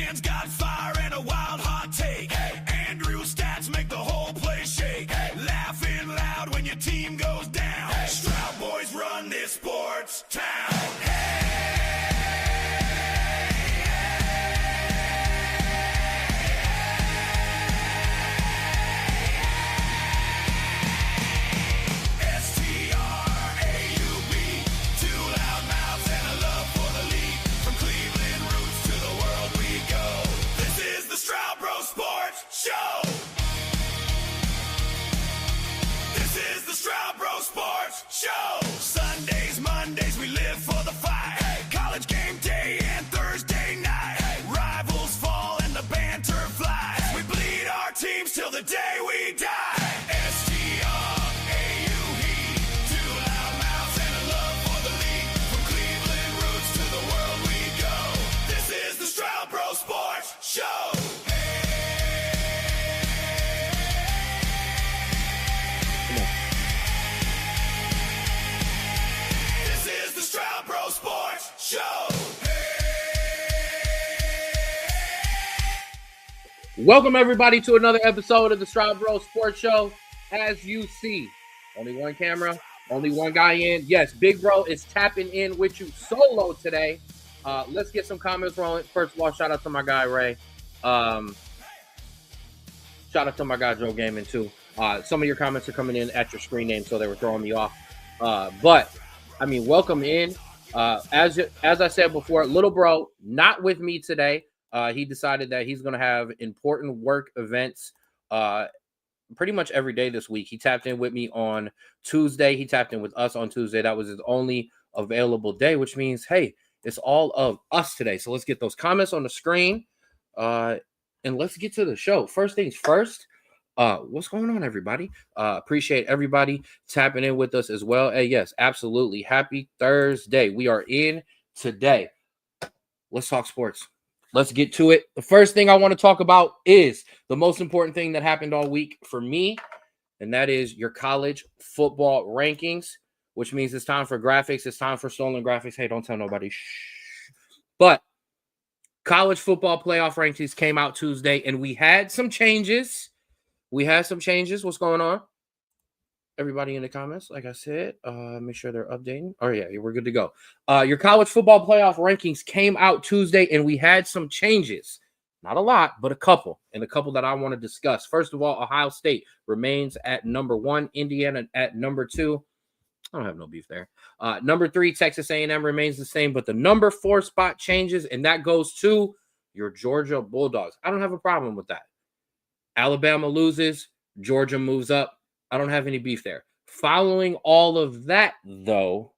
man's got fire and a wild hot take. Andrew's stats make the whole place shake. Laughing loud when your team goes down. Straub boys run this sports town. Show! Sundays, Mondays, we live for the fight. College game day and Thursday night. Rivals fall and the banter flies. We bleed our teams till the day we die. S-T-R-A-U-E. Two loud mouths and a love for the league. From Cleveland roots to the world we go. This is the Straub Pro Sports Show. Show. Welcome everybody to another episode of the Straub Bro Sports Show. As you see, only one camera, only one guy in. Yes, Big Bro is tapping in with you solo today. Let's get some comments rolling. First of all, shout out to my guy Ray. Shout out to my guy Joe Gaming too. Some of your comments are coming in at your screen name, so they were throwing me off. But I mean, welcome in. As I said before, little bro not with me today. He decided that he's going to have important work events pretty much every day this week. He tapped in with me on Tuesday. He tapped in with us on Tuesday. That was his only available day, which means, hey, it's all of us today. So let's get those comments on the screen and let's get to the show. First things first. What's going on, everybody? Appreciate everybody tapping in with us as well. Hey, yes, absolutely. Happy Thursday. We are in today. Let's talk sports. Let's get to it. The first thing I want to talk about is the most important thing that happened all week for me, and that is your college football rankings, which means it's time for graphics. It's time for stolen graphics. Hey, don't tell nobody. Shh. But college football playoff rankings came out Tuesday, and we had some changes. What's going on? Everybody in the comments, like I said, make sure they're updating. Oh, yeah, we're good to go. Your college football playoff rankings came out Tuesday, and we had some changes. Not a lot, but a couple, and a couple that I want to discuss. First of all, Ohio State remains at number 1. Indiana at number 2. I don't have no beef there. Number 3, Texas A&M remains the same, but the number 4 spot changes, and that goes to your Georgia Bulldogs. I don't have a problem with that. Alabama loses, Georgia moves up. I don't have any beef there. Following all of that, though,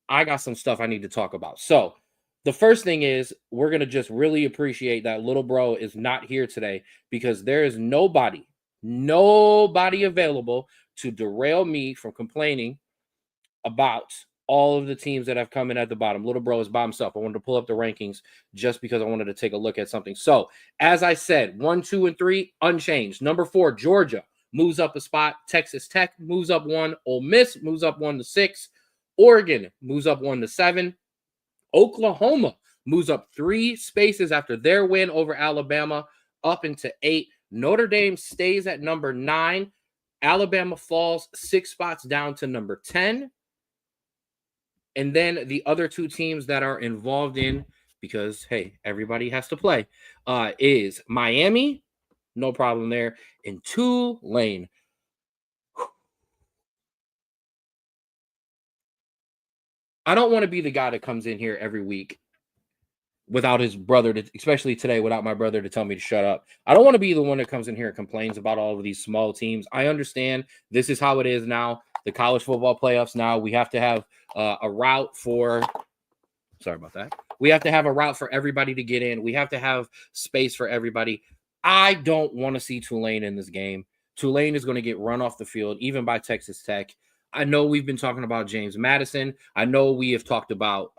I got some stuff I need to talk about. So the first thing is we're going to just really appreciate that little bro is not here today because there is nobody available to derail me from complaining about all of the teams that have come in at the bottom. Little bro is by himself. I wanted to pull up the rankings just because I wanted to take a look at something. So, as I said, 1, 2, and 3, unchanged. Number 4, Georgia moves up a spot. Texas Tech moves up 1. Ole Miss moves up 1 to 6. Oregon moves up 1 to 7. Oklahoma moves up 3 spaces after their win over Alabama up into 8. Notre Dame stays at number 9. Alabama falls 6 spots down to number 10. And then the other 2 teams that are involved in, because, hey, everybody has to play, is Miami, no problem there, and Tulane. I don't want to be the guy that comes in here every week without his brother, especially today, without my brother to tell me to shut up. I don't want to be the one that comes in here and complains about all of these small teams. I understand this is how it is now. The college football playoffs now, we have to have a route for – sorry about that. We have to have a route for everybody to get in. We have to have space for everybody. I don't want to see Tulane in this game. Tulane is going to get run off the field, even by Texas Tech. I know we've been talking about James Madison. I know we have talked about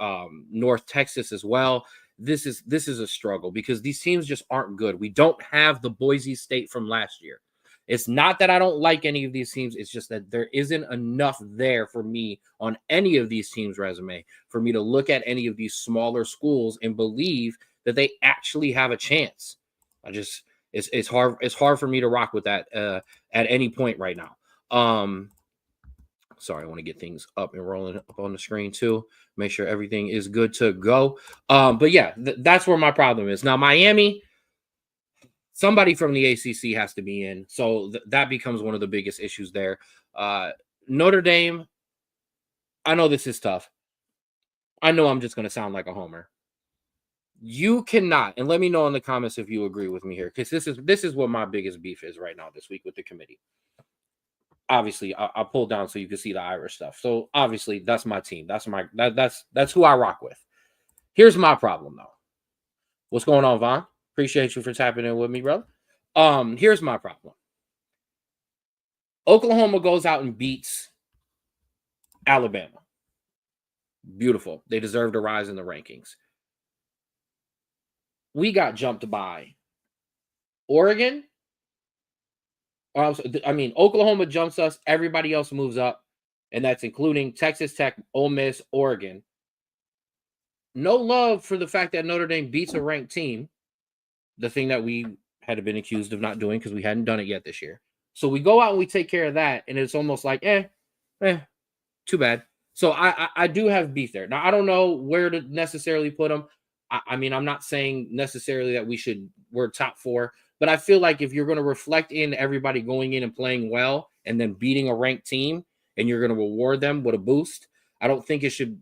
North Texas as well. This is a struggle because these teams just aren't good. We don't have the Boise State from last year. It's not that I don't like any of these teams. It's just that there isn't enough there for me on any of these teams' resume for me to look at any of these smaller schools and believe that they actually have a chance. It's hard for me to rock with that at any point right now. Sorry, I want to get things up and rolling up on the screen too. Make sure everything is good to go. But yeah, that's where my problem is. Now, Miami, somebody from the ACC has to be in. So that becomes one of the biggest issues there. Notre Dame, I know this is tough. I know I'm just going to sound like a homer. You cannot, and let me know in the comments if you agree with me here, because this is what my biggest beef is right now this week with the committee. Obviously, I'll pull down so you can see the Irish stuff. So obviously, that's my team. That's who I rock with. Here's my problem though. What's going on, Vaughn? Appreciate you for tapping in with me, bro. Here's my problem. Oklahoma goes out and beats Alabama. Beautiful. They deserve to rise in the rankings. We got jumped by Oregon. Oklahoma jumps us. Everybody else moves up, and that's including Texas Tech, Ole Miss, Oregon. No love for the fact that Notre Dame beats a ranked team, the thing that we had been accused of not doing because we hadn't done it yet this year. So we go out and we take care of that, and it's almost like, too bad. So I do have beef there. Now, I don't know where to necessarily put them. I'm not saying necessarily that we're top 4, but I feel like if you're going to reflect in everybody going in and playing well and then beating a ranked team and you're going to reward them with a boost, I don't think it should.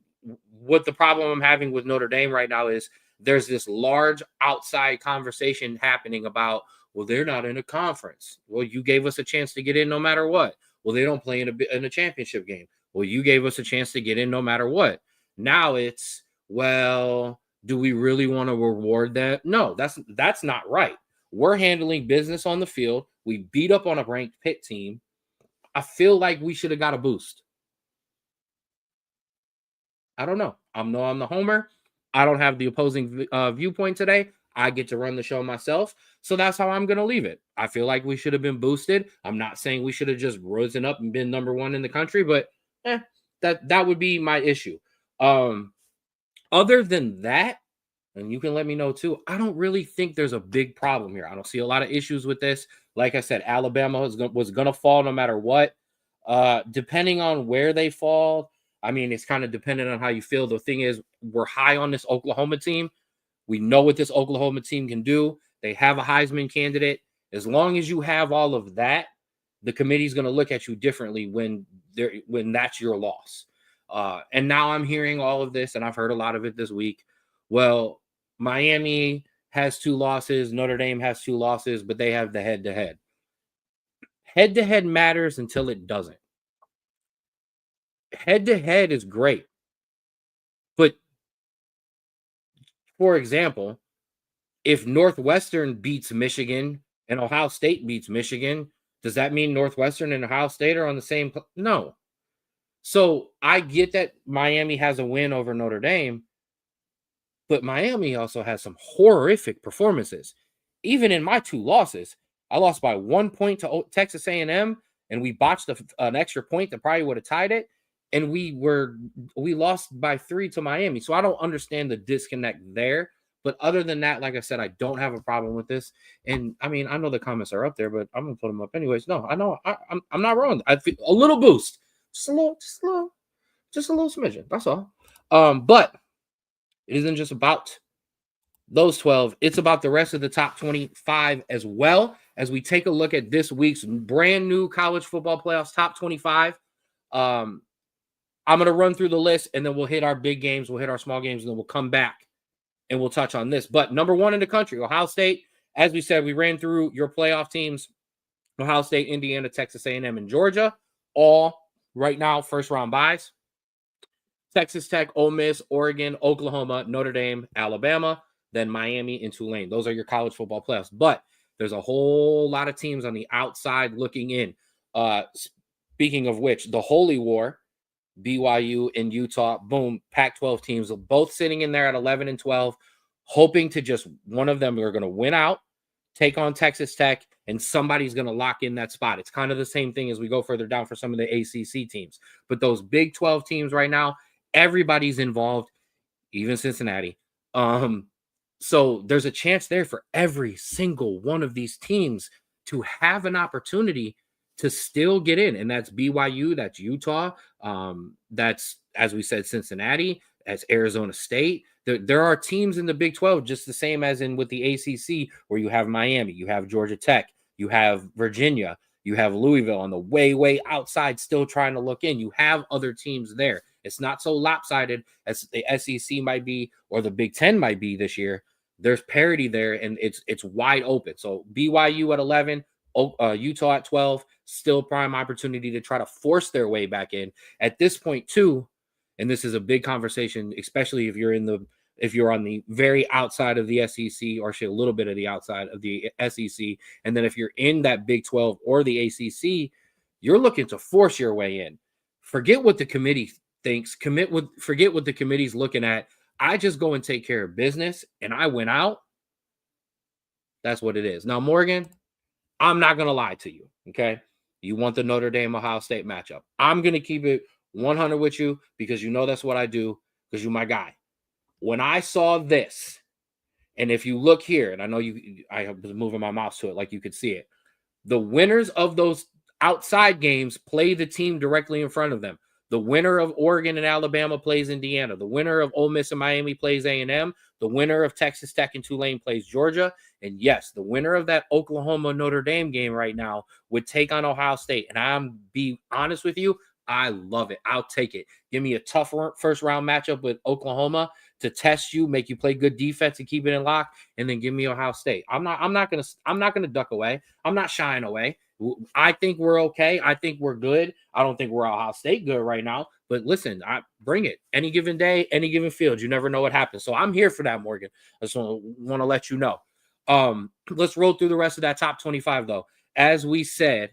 What the problem I'm having with Notre Dame right now is there's this large outside conversation happening about, well, they're not in a conference. Well, you gave us a chance to get in no matter what. Well, they don't play in a championship game. Well, you gave us a chance to get in no matter what. Now it's, well, do we really want to reward that? No, that's not right. We're handling business on the field. We beat up on a ranked Pitt team. I feel like we should have got a boost. I don't know. I'm the homer. I don't have the opposing viewpoint today. I get to run the show myself. So that's how I'm going to leave it. I feel like we should have been boosted. I'm not saying we should have just risen up and been number 1 in the country, but that would be my issue. Other than that, and you can let me know too, I don't really think there's a big problem here. I don't see a lot of issues with this. Like I said, Alabama was going to fall no matter what. Depending on where they fall, it's kind of dependent on how you feel. The thing is, we're high on this Oklahoma team. We know what this Oklahoma team can do. They have a Heisman candidate. As long as you have all of that, the committee's going to look at you differently when that's your loss. And now I'm hearing all of this, and I've heard a lot of it this week. Well, Miami has 2 losses. Notre Dame has 2 losses, but they have the head-to-head. Head-to-head matters until it doesn't. Head-to-head is great. But, for example, if Northwestern beats Michigan and Ohio State beats Michigan, does that mean Northwestern and Ohio State are on the same? No. So I get that Miami has a win over Notre Dame, but Miami also has some horrific performances. Even in my 2 losses, I lost by 1 point to Texas A&M, and we botched an extra point that probably would have tied it. And we lost by 3 to Miami. So I don't understand the disconnect there. But other than that, like I said, I don't have a problem with this. And I know the comments are up there, but I'm gonna put them up anyways. No, I know I'm not wrong. I feel a little boost, just a little smidgen. That's all. But it isn't just about those 12. It's about the rest of the top 25 as well. As we take a look at this week's brand new college football playoffs top 25. I'm going to run through the list, and then we'll hit our big games, we'll hit our small games, and then we'll come back and we'll touch on this. But number 1 in the country, Ohio State. As we said, we ran through your playoff teams: Ohio State, Indiana, Texas A&M, and Georgia. All right now, first-round byes. Texas Tech, Ole Miss, Oregon, Oklahoma, Notre Dame, Alabama, then Miami and Tulane. Those are your college football playoffs. But there's a whole lot of teams on the outside looking in. Speaking of which, the Holy War, BYU and Utah, boom, Pac-12 teams, both sitting in there at 11 and 12, hoping to just one of them are going to win out, take on Texas Tech, and somebody's going to lock in that spot. It's kind of the same thing as we go further down for some of the ACC teams. But those Big 12 teams right now, everybody's involved, even Cincinnati. So there's a chance there for every single one of these teams to have an opportunity to still get in. And that's BYU, that's Utah, that's, as we said, Cincinnati, that's Arizona State. There are teams in the Big 12, just the same as in with the ACC, where you have Miami, you have Georgia Tech, you have Virginia, you have Louisville on the way outside, still trying to look in. You have other teams there. It's not so lopsided as the SEC might be or the Big 10 might be this year. There's parity there, and it's wide open. So BYU at 11, Utah at 12, still prime opportunity to try to force their way back in. At this point, too, and this is a big conversation, especially if you're on the very outside of the SEC, or a little bit of the outside of the SEC, and then if you're in that Big 12 or the ACC, you're looking to force your way in. Forget what the committee thinks. Forget what the committee's looking at. I just go and take care of business, and I went out. That's what it is. Now, Morgan, I'm not going to lie to you, okay? You want the Notre Dame-Ohio State matchup. I'm going to keep it 100 with you because you know that's what I do, because you're my guy. When I saw this, and if you look here, and I know I was moving my mouse to it like you could see it, the winners of those outside games play the team directly in front of them. The winner of Oregon and Alabama plays Indiana. The winner of Ole Miss and Miami plays A&M. The winner of Texas Tech and Tulane plays Georgia. And yes, the winner of that Oklahoma-Notre Dame game right now would take on Ohio State. And I'm be honest with you, I love it. I'll take it. Give me a tough first-round matchup with Oklahoma to test you, make you play good defense and keep it in lock, and then give me Ohio State. I'm not gonna duck away. I'm not shying away. I think we're okay. I think we're good. I don't think we're Ohio State good right now. But listen, I bring it. Any given day, any given field. You never know what happens. So I'm here for that, Morgan. I just want to let you know. Let's roll through the rest of that top 25, though. As we said,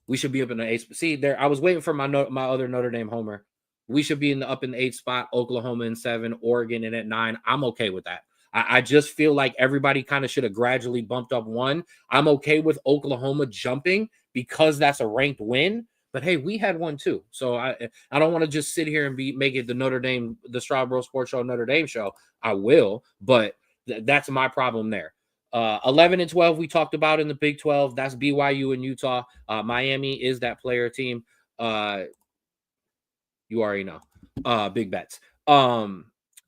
we should be up in the 8th. See, there, I was waiting for my other Notre Dame homer. We should be up in the 8th spot. Oklahoma in 7, Oregon in at 9. I'm okay with that. I just feel like everybody kind of should have gradually bumped up 1. I'm okay with Oklahoma jumping because that's a ranked win. But hey, we had 1 too. So I don't want to just sit here and make it the Straub Sports Show Notre Dame show. I will, but that's my problem there. 11 and 12 we talked about in the Big 12. That's BYU and Utah. Miami is that player team. You already know. Big bets.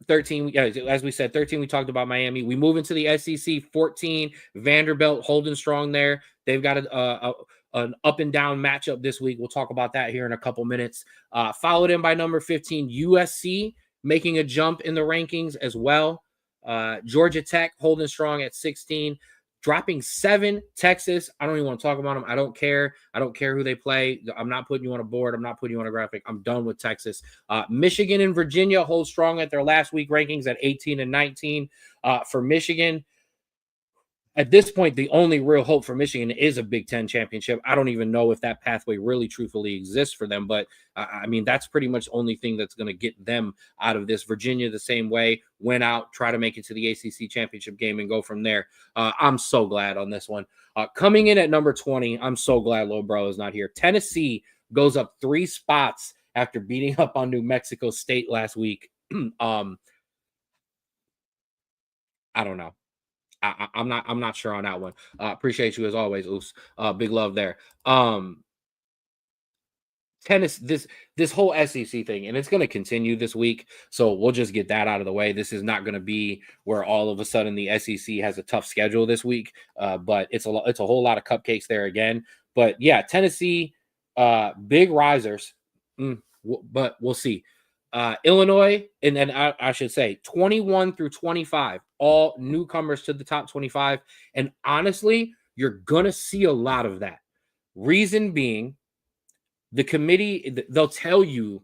13, yeah, as we said, 13, we talked about Miami. We move into the SEC, 14, Vanderbilt holding strong there. They've got an up and down matchup this week. We'll talk about that here in a couple minutes. Followed in by number 15, USC, making a jump in the rankings as well. Georgia Tech holding strong at 16. Dropping 7, Texas. I don't even want to talk about them. I don't care. I don't care who they play. I'm not putting you on a board. I'm not putting you on a graphic. I'm done with Texas. Michigan and Virginia hold strong at their last week rankings at 18 and 19. For Michigan, at this point, the only real hope for Michigan is a Big Ten championship. I don't even know if that pathway really truthfully exists for them, but I mean, that's pretty much the only thing that's going to get them out of this. Virginia, the same way, went out, try to make it to the ACC championship game and go from there. I'm so glad on this one. Coming in at number 20, I'm so glad Lil Bro is not here. Tennessee goes up 3 spots after beating up on New Mexico State last week. I don't know. I'm not sure on that one. Appreciate you as always, Oos. Big love there. Tennis, this whole SEC thing, and it's going to continue this week. So we'll just get that out of the way. This is not going to be where all of a sudden the SEC has a tough schedule this week. But it's a whole lot of cupcakes there again. But yeah, Tennessee, big risers. But we'll see. Illinois, and then I should say 21 through 25, all newcomers to the top 25. And honestly, you're going to see a lot of that. Reason being, the committee, they'll tell you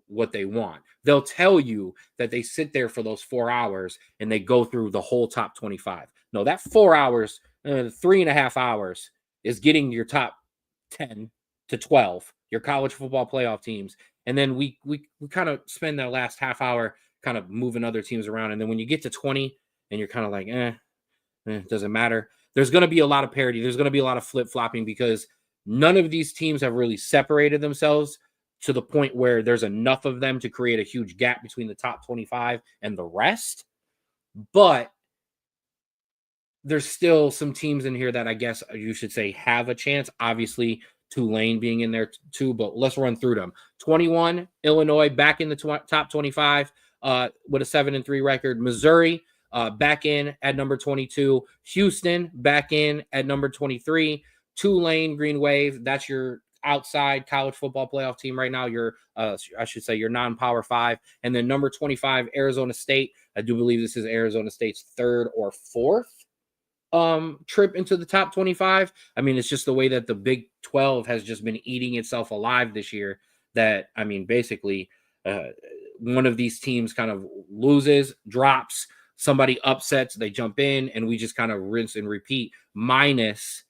what they want. They'll tell you that they sit there for those 4 hours and they go through the whole top 25. No, that 4 hours, 3.5 hours is getting your top 10 to 12, your college football playoff teams. And then we kind of spend that last half hour kind of moving other teams around. And then when you get to 20 and you're kind of like, doesn't matter. There's going to be a lot of parity. There's going to be a lot of flip-flopping because none of these teams have really separated themselves to the point where there's enough of them to create a huge gap between the top 25 and the rest. But there's still some teams in here that I guess you should say have a chance. Obviously, Tulane being in there too, but let's run through them. 21, Illinois back in the top 25 with a 7-3 record. Missouri back in at number 22. Houston back in at number 23. Tulane, Green Wave, that's your outside college football playoff team right now. Your I should say your non-power 5. And then number 25, Arizona State. I do believe this is Arizona State's 3rd or 4th trip into the top 25. I mean, it's just the way that the Big 12 has just been eating itself alive this year, that I mean, basically one of these teams kind of loses, drops, somebody upsets, they jump in, and we just kind of rinse and repeat, minus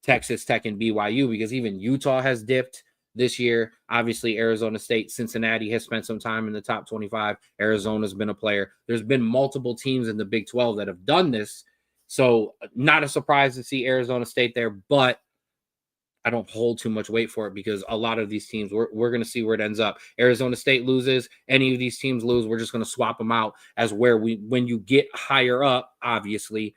Texas Tech and BYU, because even Utah has dipped this year. Obviously, Arizona State, Cincinnati has spent some time in the top 25. Arizona's been a player. There's been multiple teams in the Big 12 that have done this. So not a surprise to see Arizona State there, but I don't hold too much weight for it because a lot of these teams, we're going to see where it ends up. Arizona State loses. Any of these teams lose, we're just going to swap them out as where when you get higher up, obviously,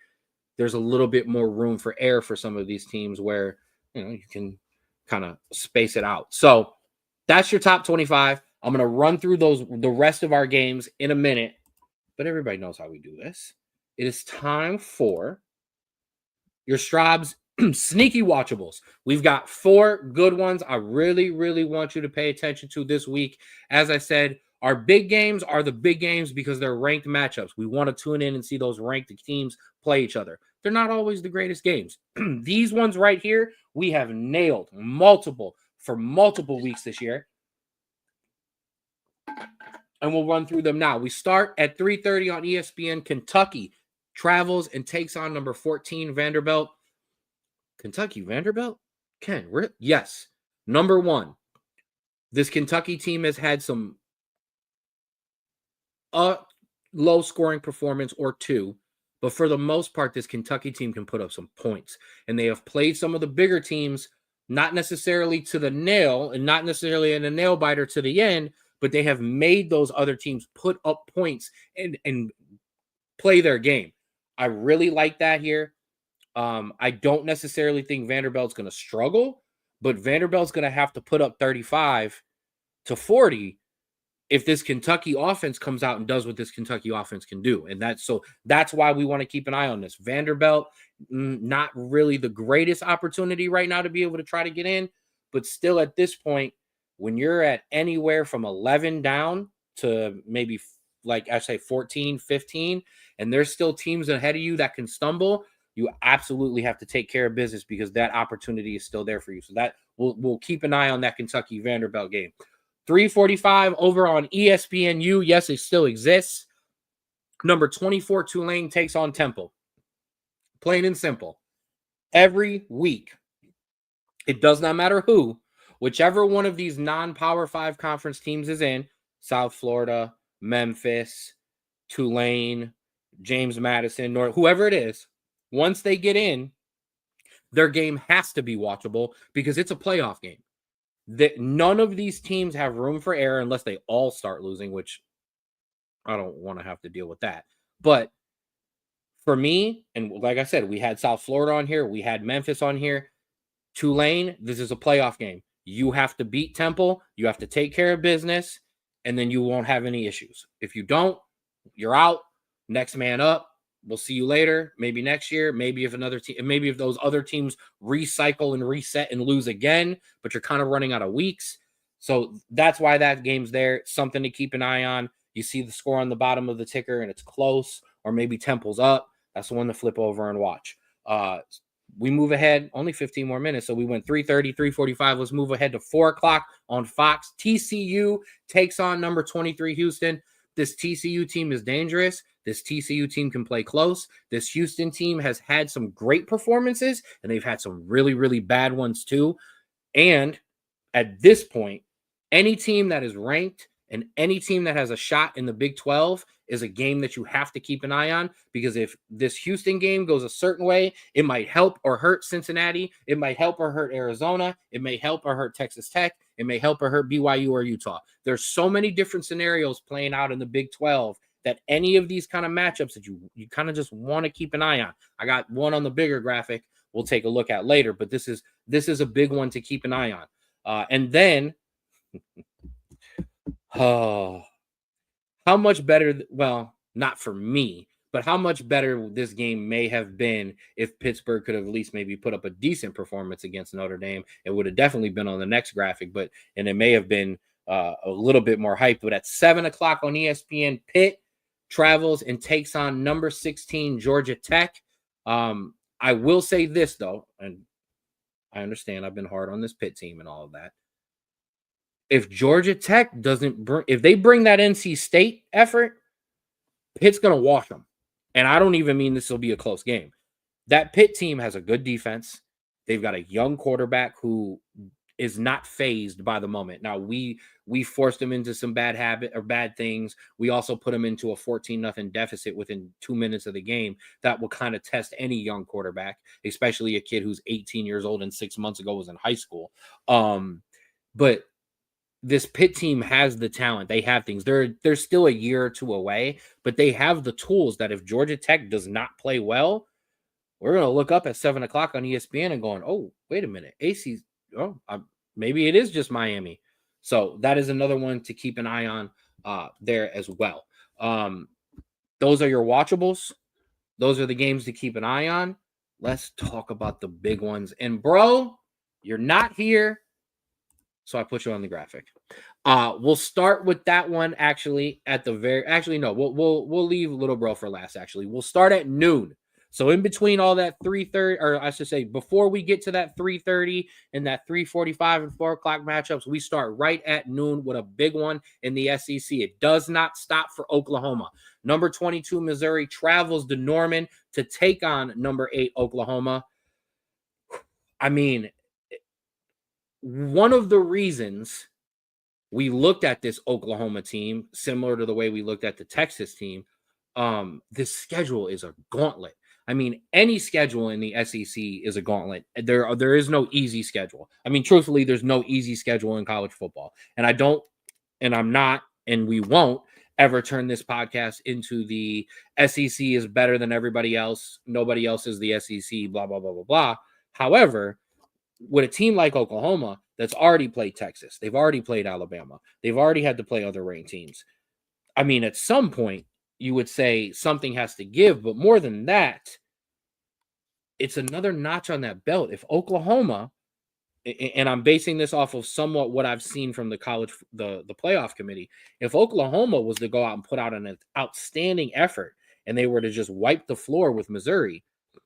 there's a little bit more room for error for some of these teams where, you can kind of space it out. So that's your top 25. I'm going to run through the rest of our games in a minute, but everybody knows how we do this. It is time for your Straub's sneaky watchables. We've got 4 good ones I really, really want you to pay attention to this week. As I said, our big games are the big games because they're ranked matchups. We want to tune in and see those ranked teams play each other. They're not always the greatest games. These ones right here, we have nailed for multiple weeks this year. And we'll run through them now. We start at 3:30 on ESPN. Kentucky travels and takes on number 14, Vanderbilt. Kentucky, Vanderbilt? Ken, yes. Number 1, this Kentucky team has had some low-scoring performance or 2, but for the most part, this Kentucky team can put up some points. And they have played some of the bigger teams, not necessarily to the nail, and not necessarily in a nail-biter to the end, but they have made those other teams put up points and play their game. I really like that here. I don't necessarily think Vanderbilt's going to struggle, but Vanderbilt's going to have to put up 35 to 40 if this Kentucky offense comes out and does what this Kentucky offense can do. And that's why we want to keep an eye on this. Vanderbilt, not really the greatest opportunity right now to be able to try to get in, but still at this point, when you're at anywhere from 11 down to maybe like I say 14, 15, and there's still teams ahead of you that can stumble, you absolutely have to take care of business because that opportunity is still there for you. So that we'll keep an eye on that Kentucky Vanderbilt game. 3:45 over on ESPNU. Yes, it still exists. Number 24, Tulane takes on Temple. Plain and simple. Every week, it does not matter who, whichever one of these non-Power 5 conference teams is in, South Florida, Memphis, Tulane, James Madison, or whoever it is, once they get in, their game has to be watchable because it's a playoff game. None of these teams have room for error unless they all start losing, which I don't want to have to deal with that. But for me, and like I said, we had South Florida on here. We had Memphis on here. Tulane, this is a playoff game. You have to beat Temple. You have to take care of business, and then you won't have any issues. If you don't, you're out. Next man up. We'll see you later. Maybe next year. Maybe if those other teams recycle and reset and lose again, but you're kind of running out of weeks. So that's why that game's there. Something to keep an eye on. You see the score on the bottom of the ticker and it's close, or maybe Temple's up. That's the one to flip over and watch. We move ahead, only 15 more minutes. So we went 3:30, 3:45. Let's move ahead to 4 o'clock on Fox. TCU takes on number 23 Houston. This TCU team is dangerous. This TCU team can play close. This Houston team has had some great performances, and they've had some really, really bad ones too. And at this point, any team that is ranked and any team that has a shot in the Big 12 is a game that you have to keep an eye on, because if this Houston game goes a certain way, it might help or hurt Cincinnati. It might help or hurt Arizona. It may help or hurt Texas Tech. It may help or hurt BYU or Utah. There's so many different scenarios playing out in the Big 12 that any of these kind of matchups that you kind of just want to keep an eye on. I got one on the bigger graphic we'll take a look at later, but this is a big one to keep an eye on. And then how much better, well, not for me, but how much better this game may have been if Pittsburgh could have at least maybe put up a decent performance against Notre Dame. It would have definitely been on the next graphic, and it may have been a little bit more hype. But at 7 o'clock on ESPN, Pitt travels and takes on number 16 Georgia Tech. I will say this, though, and I understand I've been hard on this Pitt team and all of that. If Georgia Tech if they bring that NC State effort, Pitt's going to wash them. And I don't even mean this will be a close game. That Pitt team has a good defense. They've got a young quarterback who is not phased by the moment. Now, we forced him into some bad things. We also put him into a 14-0 deficit within 2 minutes of the game. That will kind of test any young quarterback, especially a kid who's 18 years old and 6 months ago was in high school. But this Pitt team has the talent. They have things. They're still a year or two away, but they have the tools that if Georgia Tech does not play well, we're going to look up at 7 o'clock on ESPN and going, oh, wait a minute. Maybe it is just Miami. So that is another one to keep an eye on there as well. Those are your watchables. Those are the games to keep an eye on. Let's talk about the big ones. And bro, you're not here, so I put you on the graphic. We'll start with that one actually at the we'll leave little bro for last. Actually, we'll start at noon. So in between all that 3:30, or I should say before we get to that 3:30 and that 3:45 and 4 o'clock matchups, we start right at noon with a big one in the SEC. It does not stop for Oklahoma. Number 22 Missouri travels to Norman to take on number 8 Oklahoma. I mean, one of the reasons we looked at this Oklahoma team, similar to the way we looked at the Texas team, this schedule is a gauntlet. I mean, any schedule in the SEC is a gauntlet. There is no easy schedule. I mean, truthfully, there's no easy schedule in college football. And I'm not, and we won't ever turn this podcast into the SEC is better than everybody else. Nobody else is the SEC, blah, blah, blah, blah, blah. However, with a team like Oklahoma that's already played Texas, they've already played Alabama, they've already had to play other ranked teams. I mean, at some point, you would say something has to give, but more than that, it's another notch on that belt. If Oklahoma, and I'm basing this off of somewhat what I've seen from the playoff committee, if Oklahoma was to go out and put out an outstanding effort and they were to just wipe the floor with Missouri, I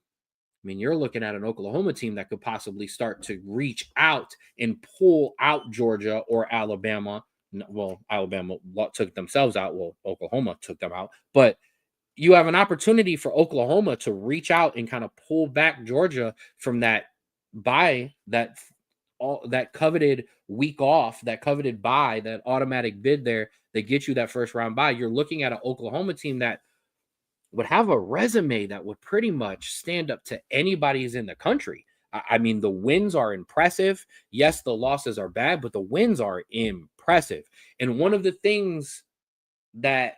mean, you're looking at an Oklahoma team that could possibly start to reach out and pull out Georgia or Alabama. Well, Alabama took themselves out. Well, Oklahoma took them out. But you have an opportunity for Oklahoma to reach out and kind of pull back Georgia from that bye, that coveted week off, that coveted bye, that automatic bid there that gets you that first round bye. You're looking at an Oklahoma team that would have a resume that would pretty much stand up to anybody who's in the country. I mean, the wins are impressive. Yes, the losses are bad, but the wins are impressive. And one of the things that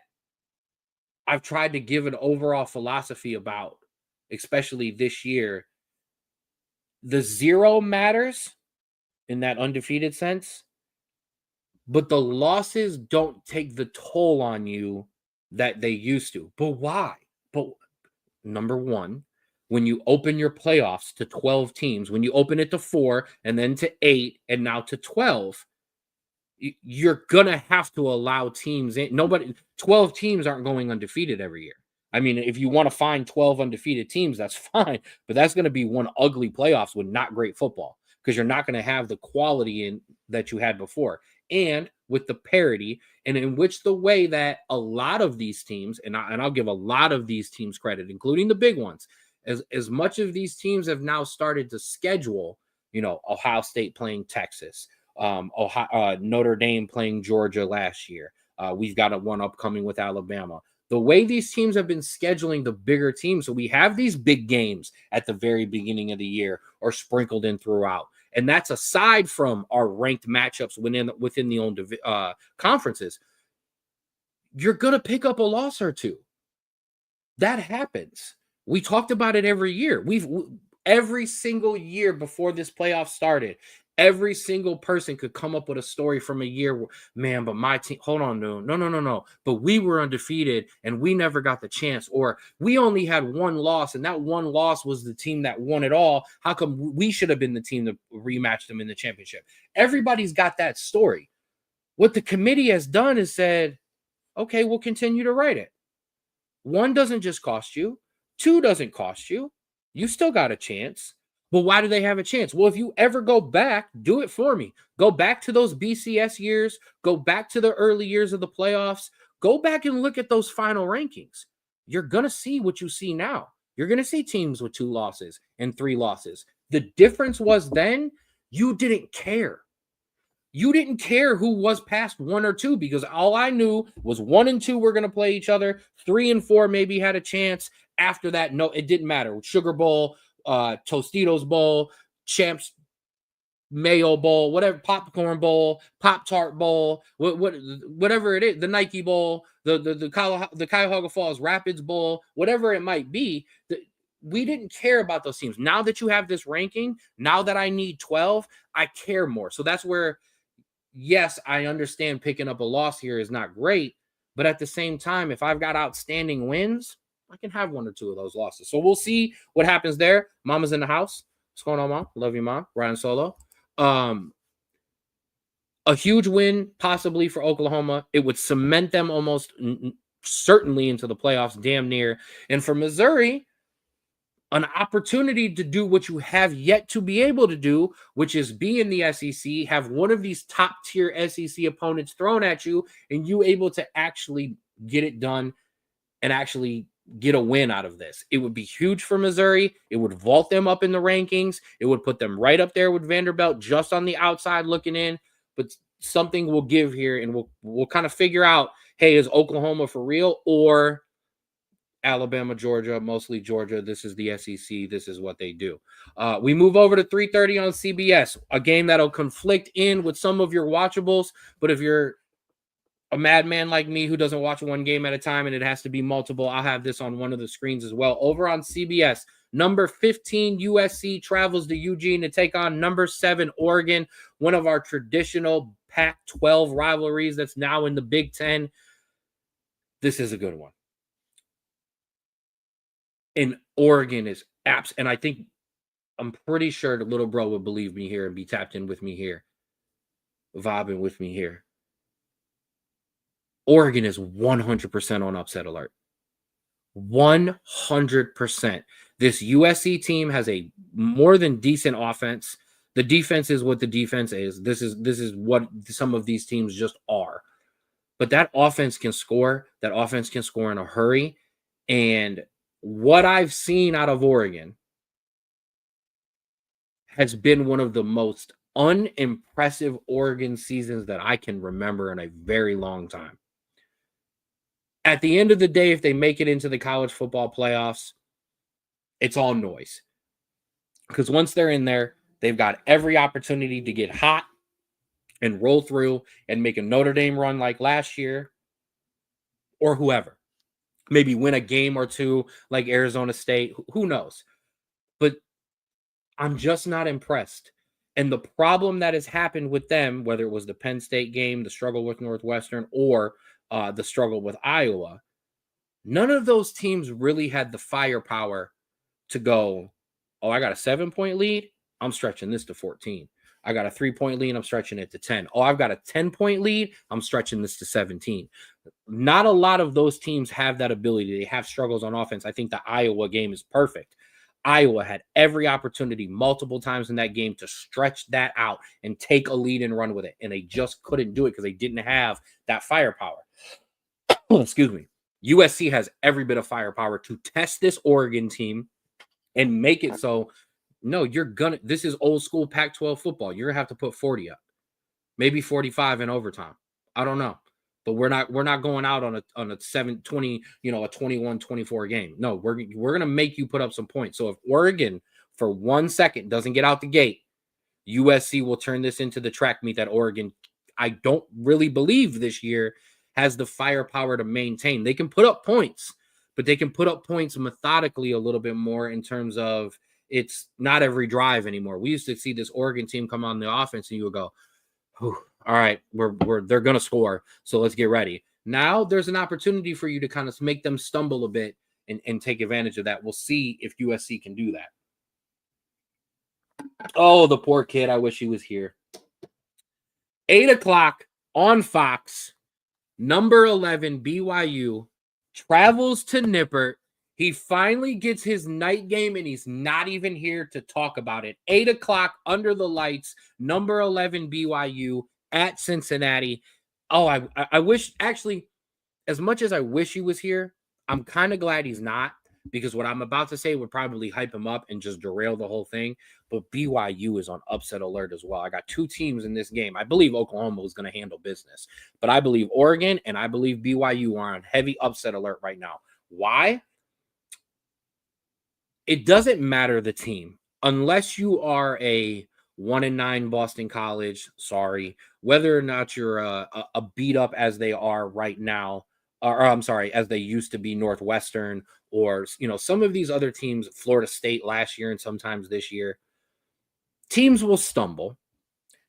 I've tried to give an overall philosophy about, especially this year, the zero matters in that undefeated sense, but the losses don't take the toll on you that they used to. But why? But number one, when you open your playoffs to 12 teams, when you open it to 4 and then to 8 and now to 12, you're going to have to allow teams in. 12 teams aren't going undefeated every year. I mean, if you want to find 12 undefeated teams, that's fine, but that's going to be one ugly playoffs with not great football because you're not going to have the quality in that you had before. And with the parity, and in which the way that a lot of these teams, and I'll give a lot of these teams credit, including the big ones, as much of these teams have now started to schedule, Ohio State playing Texas, Notre Dame playing Georgia last year. We've got one upcoming with Alabama. The way these teams have been scheduling the bigger teams, so we have these big games at the very beginning of the year or sprinkled in throughout. And that's aside from our ranked matchups within the own conferences. you're going to pick up a loss or two. That happens. We talked about it every year. Every single year before this playoff started, every single person could come up with a story from a year where, man, but my team, hold on, no. But we were undefeated and we never got the chance, or we only had one loss and that one loss was the team that won it all. How come we should have been the team to rematch them in the championship? Everybody's got that story. What the committee has done is said, okay, we'll continue to write it. 1 doesn't just cost you. 2 doesn't cost you. You still got a chance. But why do they have a chance? Well, if you ever go back, do it for me. Go back to those BCS years. Go back to the early years of the playoffs. Go back and look at those final rankings. You're going to see what you see now. You're going to see teams with 2 losses and 3 losses. The difference was then you didn't care. You didn't care who was past 1 or 2 because all I knew was 1 and 2 were going to play each other. 3 and 4 maybe had a chance. After that, no, it didn't matter. Sugar Bowl, Tostitos Bowl, Champs Mayo Bowl, whatever, Popcorn Bowl, Pop-Tart Bowl, whatever it is, the Nike Bowl, the Cuyahoga Falls Rapids Bowl, whatever it might be. We didn't care about those teams. Now that you have this ranking, now that I need 12, I care more. So that's where, yes, I understand picking up a loss here is not great, but at the same time, if I've got outstanding wins, I can have 1 or 2 of those losses. So we'll see what happens there. Mama's in the house. What's going on, Mom? Love you, Mom. Riding solo. A huge win possibly for Oklahoma. It would cement them almost certainly into the playoffs, damn near. And for Missouri, an opportunity to do what you have yet to be able to do, which is be in the SEC, have one of these top-tier SEC opponents thrown at you, and you able to actually get it done and actually get a win out of this. It would be huge for Missouri. It would vault them up in the rankings. It would put them right up there with Vanderbilt, just on the outside looking in. But something will give here, and we'll kind of figure out, hey, is Oklahoma for real, or Alabama, Georgia, mostly Georgia. This is the SEC. This is what they do. We move over to 3:30 on CBS, a game that'll conflict in with some of your watchables. But if you're a madman like me who doesn't watch one game at a time and it has to be multiple, I'll have this on one of the screens as well. Over on CBS, number 15 USC travels to Eugene to take on number 7 Oregon, one of our traditional Pac-12 rivalries that's now in the Big Ten. This is a good one. And Oregon is apps, and I'm pretty sure the little bro would believe me here and be tapped in with me here, vibing with me here. Oregon is 100% on upset alert. 100%. This USC team has a more than decent offense. The defense is what the defense is. This is what some of these teams just are. But that offense can score. That offense can score in a hurry. And what I've seen out of Oregon has been one of the most unimpressive Oregon seasons that I can remember in a very long time. At the end of the day, if they make it into the college football playoffs, it's all noise. Because once they're in there, they've got every opportunity to get hot and roll through and make a Notre Dame run like last year, or whoever. Maybe win a game or two like Arizona State. Who knows? But I'm just not impressed. And the problem that has happened with them, whether it was the Penn State game, the struggle with Northwestern, or the struggle with Iowa, none of those teams really had the firepower to go, oh, I got a 7-point lead. I'm stretching this to 14. I got a 3-point lead. I'm stretching it to 10. Oh, I've got a 10-point lead. I'm stretching this to 17. Not a lot of those teams have that ability. They have struggles on offense. I think the Iowa game is perfect. Iowa had every opportunity multiple times in that game to stretch that out and take a lead and run with it. And they just couldn't do it because they didn't have that firepower. Excuse me. USC has every bit of firepower to test this Oregon team and make it so, no, this is old school Pac-12 football. You're going to have to put 40 up, maybe 45 in overtime. I don't know. But we're not going out on a 7-20, a 21-24 game. No, we're going to make you put up some points. So if Oregon for 1 second doesn't get out the gate, USC will turn this into the track meet that Oregon, I don't really believe this year, has the firepower to maintain. They can put up points, but they can put up points methodically a little bit more in terms of it's not every drive anymore. We used to see this Oregon team come on the offense and you would go, all right, they're going to score, so let's get ready. Now there's an opportunity for you to kind of make them stumble a bit and take advantage of that. We'll see if USC can do that. Oh, the poor kid. I wish he was here. 8 o'clock on Fox, number 11, BYU, travels to Nippert. He finally gets his night game, and he's not even here to talk about it. 8 o'clock under the lights, number 11, BYU at Cincinnati. Oh, I wish, actually, as much as I wish he was here, I'm kind of glad he's not, because what I'm about to say would probably hype him up and just derail the whole thing. But BYU is on upset alert as well. I got two teams in this game. I believe Oklahoma is going to handle business, but I believe Oregon and I believe BYU are on heavy upset alert right now. Why? It doesn't matter the team unless you are a 1-9 Boston College. Sorry, whether or not you're a beat up as they are right now, or I'm sorry, as they used to be Northwestern, or some of these other teams, Florida State last year and sometimes this year. Teams will stumble.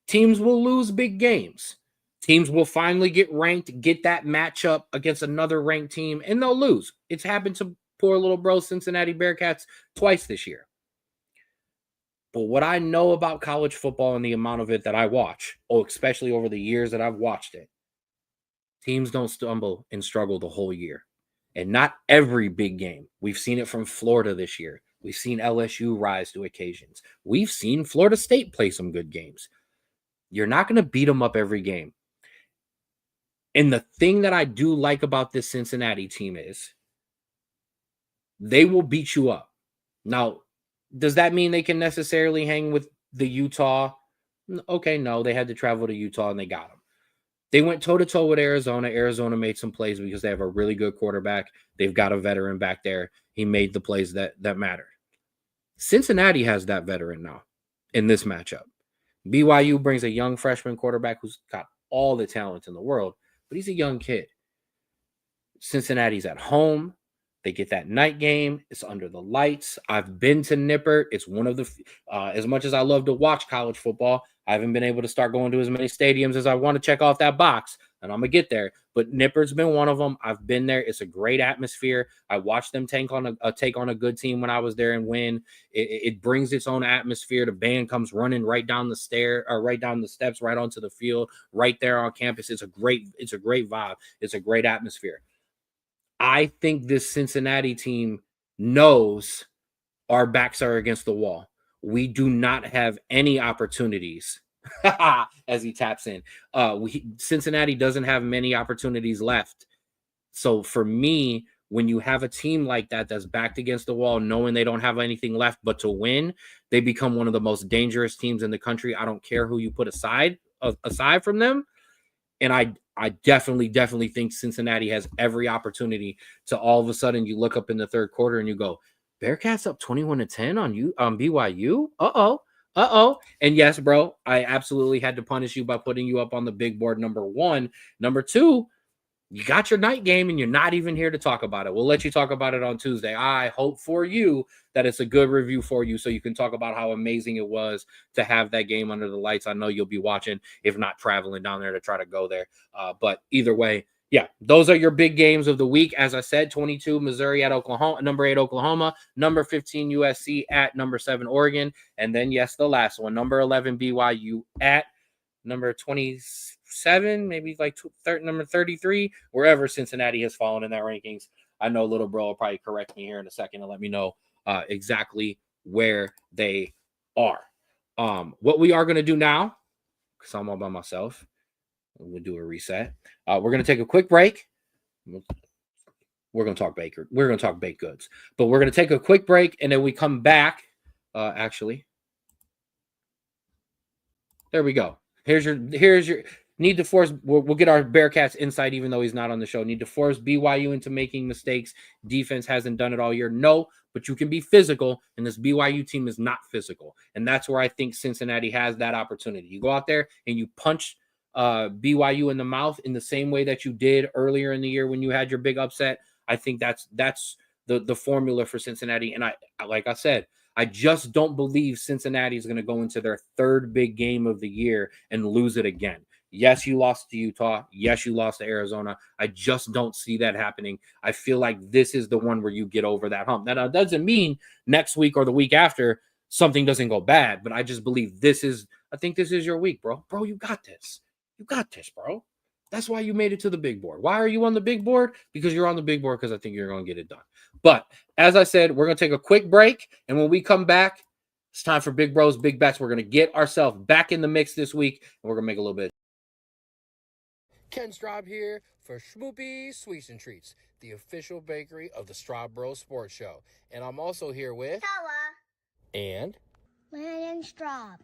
Teams will lose big games. Teams will finally get ranked, get that matchup against another ranked team, and they'll lose. It's happened to poor little bro Cincinnati Bearcats twice this year. But what I know about college football and the amount of it that I watch, especially over the years that I've watched it, teams don't stumble and struggle the whole year. And not every big game. We've seen it from Florida this year. We've seen LSU rise to occasions. We've seen Florida State play some good games. You're not going to beat them up every game. And the thing that I do like about this Cincinnati team is they will beat you up. Now, does that mean they can necessarily hang with the Utah? Okay, no, they had to travel to Utah and they got them. They went toe-to-toe with Arizona. Arizona made some plays because they have a really good quarterback. They've got a veteran back there. He made the plays that mattered. Cincinnati has that veteran now in this matchup. BYU brings a young freshman quarterback who's got all the talent in the world, but he's a young kid. Cincinnati's at home. They get that night game. It's under the lights. I've been to Nippert. It's one of the, as much as I love to watch college football, I haven't been able to start going to as many stadiums as I want to check off that box, and I'm going to get there. But Nippert's been one of them. I've been there. It's a great atmosphere. I watched them take on a good team when I was there and win. It brings its own atmosphere. The band comes running right down the steps, right onto the field, right there on campus. It's a great vibe. It's a great atmosphere. I think this Cincinnati team knows our backs are against the wall. We do not have any opportunities as he taps in. Cincinnati doesn't have many opportunities left. So for me, when you have a team like that that's backed against the wall, knowing they don't have anything left but to win, they become one of the most dangerous teams in the country. I don't care who you put aside from them. And I definitely think Cincinnati has every opportunity to all of a sudden you look up in the third quarter and you go, Bearcats up 21-10 on BYU? Uh-oh. And yes, bro, I absolutely had to punish you by putting you up on the big board, number one. Number two, you got your night game and you're not even here to talk about it. We'll let you talk about it on Tuesday. I hope for you that it's a good review for you so you can talk about how amazing it was to have that game under the lights. I know you'll be watching, if not traveling down there to try to go there. But either way, yeah, those are your big games of the week. As I said, 22 Missouri at Oklahoma, number 8 Oklahoma, number 15 USC at number 7 Oregon, and then yes, the last one, number 11 BYU at number 27, maybe like number 33, wherever Cincinnati has fallen in that rankings. I know little bro will probably correct me here in a second and let me know exactly where they are. What we are going to do now, because I'm all by myself, we'll do a reset. We're going to take a quick break. We're going to talk baker. We're going to talk baked goods, but we're going to take a quick break and then we come back. Actually, there we go. Here's your need to force. We'll get our Bearcats insight, even though he's not on the show. Need to force BYU into making mistakes. Defense hasn't done it all year. No, but you can be physical, and this BYU team is not physical, and that's where I think Cincinnati has that opportunity. You go out there and you punch BYU in the mouth in the same way that you did earlier in the year when you had your big upset. I think that's the formula for Cincinnati. And like I said, I just don't believe Cincinnati is going to go into their third big game of the year and lose it again. Yes, you lost to Utah. Yes, you lost to Arizona. I just don't see that happening. I feel like this is the one where you get over that hump. Now, that doesn't mean next week or the week after something doesn't go bad, but I just believe I think this is your week, bro. Bro, you got this. You got this, bro. That's why you made it to the big board. Why are you on the big board? Because you're on the big board because I think you're going to get it done. But as I said, we're going to take a quick break. And when we come back, it's time for Big Bros, Big Bets. We're going to get ourselves back in the mix this week, and we're going to make a little bit. Ken Straub here for Schmoopy Sweets and Treats, the official bakery of the Straub Bros Sports Show. And I'm also here with Stella and and Straub.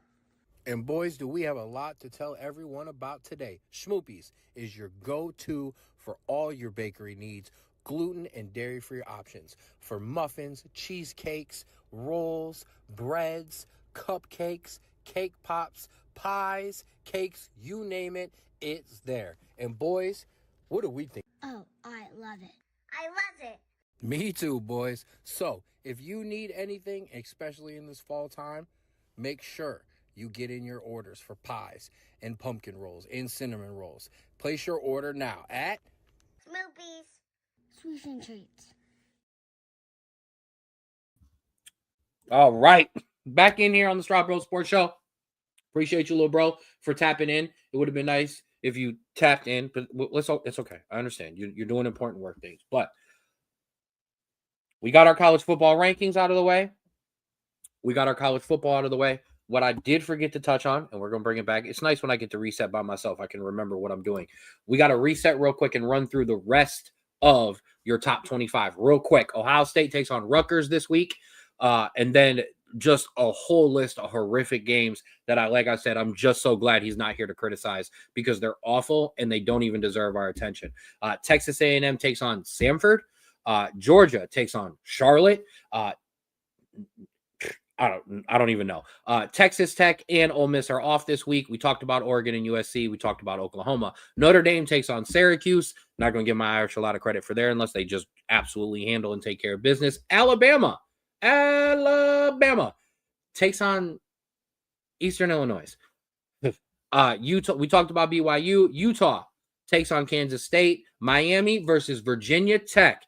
And boys, do we have a lot to tell everyone about today. Schmoopy's is your go-to for all your bakery needs. Gluten and dairy-free options for muffins, cheesecakes, rolls, breads, cupcakes, cake pops, pies, cakes, you name it, it's there. And boys, what do we think? Oh, I love it. I love it. Me too, boys. So, if you need anything, especially in this fall time, make sure you get in your orders for pies and pumpkin rolls and cinnamon rolls. Place your order now at Smoopy's Sweets and Treats. All right. Back in here on the Straub Bros Sports Show. Appreciate you, little bro, for tapping in. It would have been nice if you tapped in, but it's okay. I understand. You're doing important work things. But we got our college football rankings out of the way. What I did forget to touch on, and we're going to bring it back. It's nice when I get to reset by myself. I can remember what I'm doing. We got to reset real quick and run through the rest of your top 25 real quick. Ohio State takes on Rutgers this week. And then just a whole list of horrific games that like I said, I'm just so glad he's not here to criticize because they're awful and they don't even deserve our attention. Texas A&M takes on Samford. Georgia takes on Charlotte. I don't even know. Texas Tech and Ole Miss are off this week. We talked about Oregon and USC. We talked about Oklahoma. Notre Dame takes on Syracuse. Not going to give my Irish a lot of credit for there unless they just absolutely handle and take care of business. Alabama takes on Eastern Illinois. Utah. We talked about BYU. Utah takes on Kansas State. Miami versus Virginia Tech.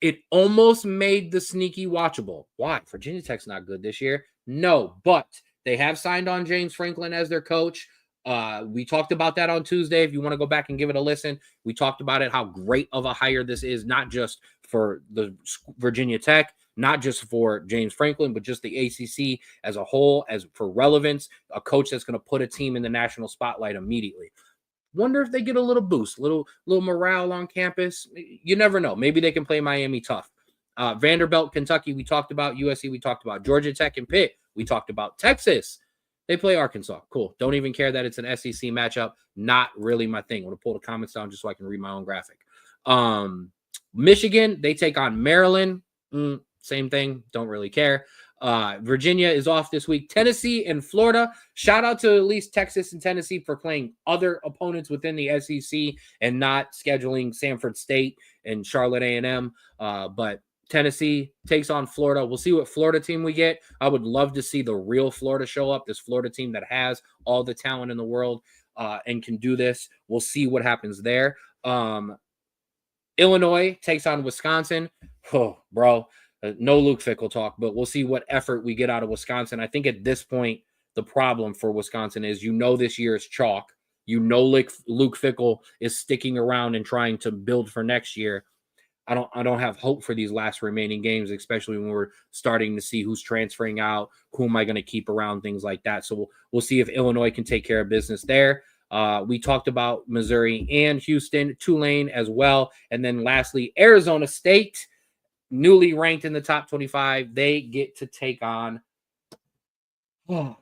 It almost made the sneaky watchable. Why? Virginia Tech's not good this year. No, but they have signed on James Franklin as their coach. We talked about that on Tuesday. If you want to go back and give it a listen, we talked about it, how great of a hire this is, not just for the Virginia Tech, not just for James Franklin, but just the ACC as a whole, as for relevance, a coach that's going to put a team in the national spotlight immediately. Wonder if they get a little boost, little morale on campus. You never know. Maybe they can play Miami tough. Vanderbilt, Kentucky, we talked about. USC, we talked about. Georgia Tech and Pitt, we talked about. Texas, they play Arkansas. Cool. Don't even care that it's an SEC matchup. Not really my thing. I'm going to pull the comments down just so I can read my own graphic. Michigan, they take on Maryland. Same thing. Don't really care. Virginia is off this week. Tennessee and Florida. Shout out to at least Texas and Tennessee for playing other opponents within the SEC and not scheduling Sanford State and Charlotte A&M. But Tennessee takes on Florida. We'll see what Florida team we get. I would love to see the real Florida show up, this Florida team that has all the talent in the world and can do this. We'll see what happens there. Illinois takes on Wisconsin. Oh, bro. No Luke Fickell talk, but we'll see what effort we get out of Wisconsin. I think at this point, the problem for Wisconsin is, this year is chalk. Luke Fickell is sticking around and trying to build for next year. I don't have hope for these last remaining games, especially when we're starting to see who's transferring out, who am I going to keep around, things like that. So we'll see if Illinois can take care of business there. We talked about Missouri and Houston, Tulane as well. And then lastly, Arizona State, newly ranked in the top 25. They get to take on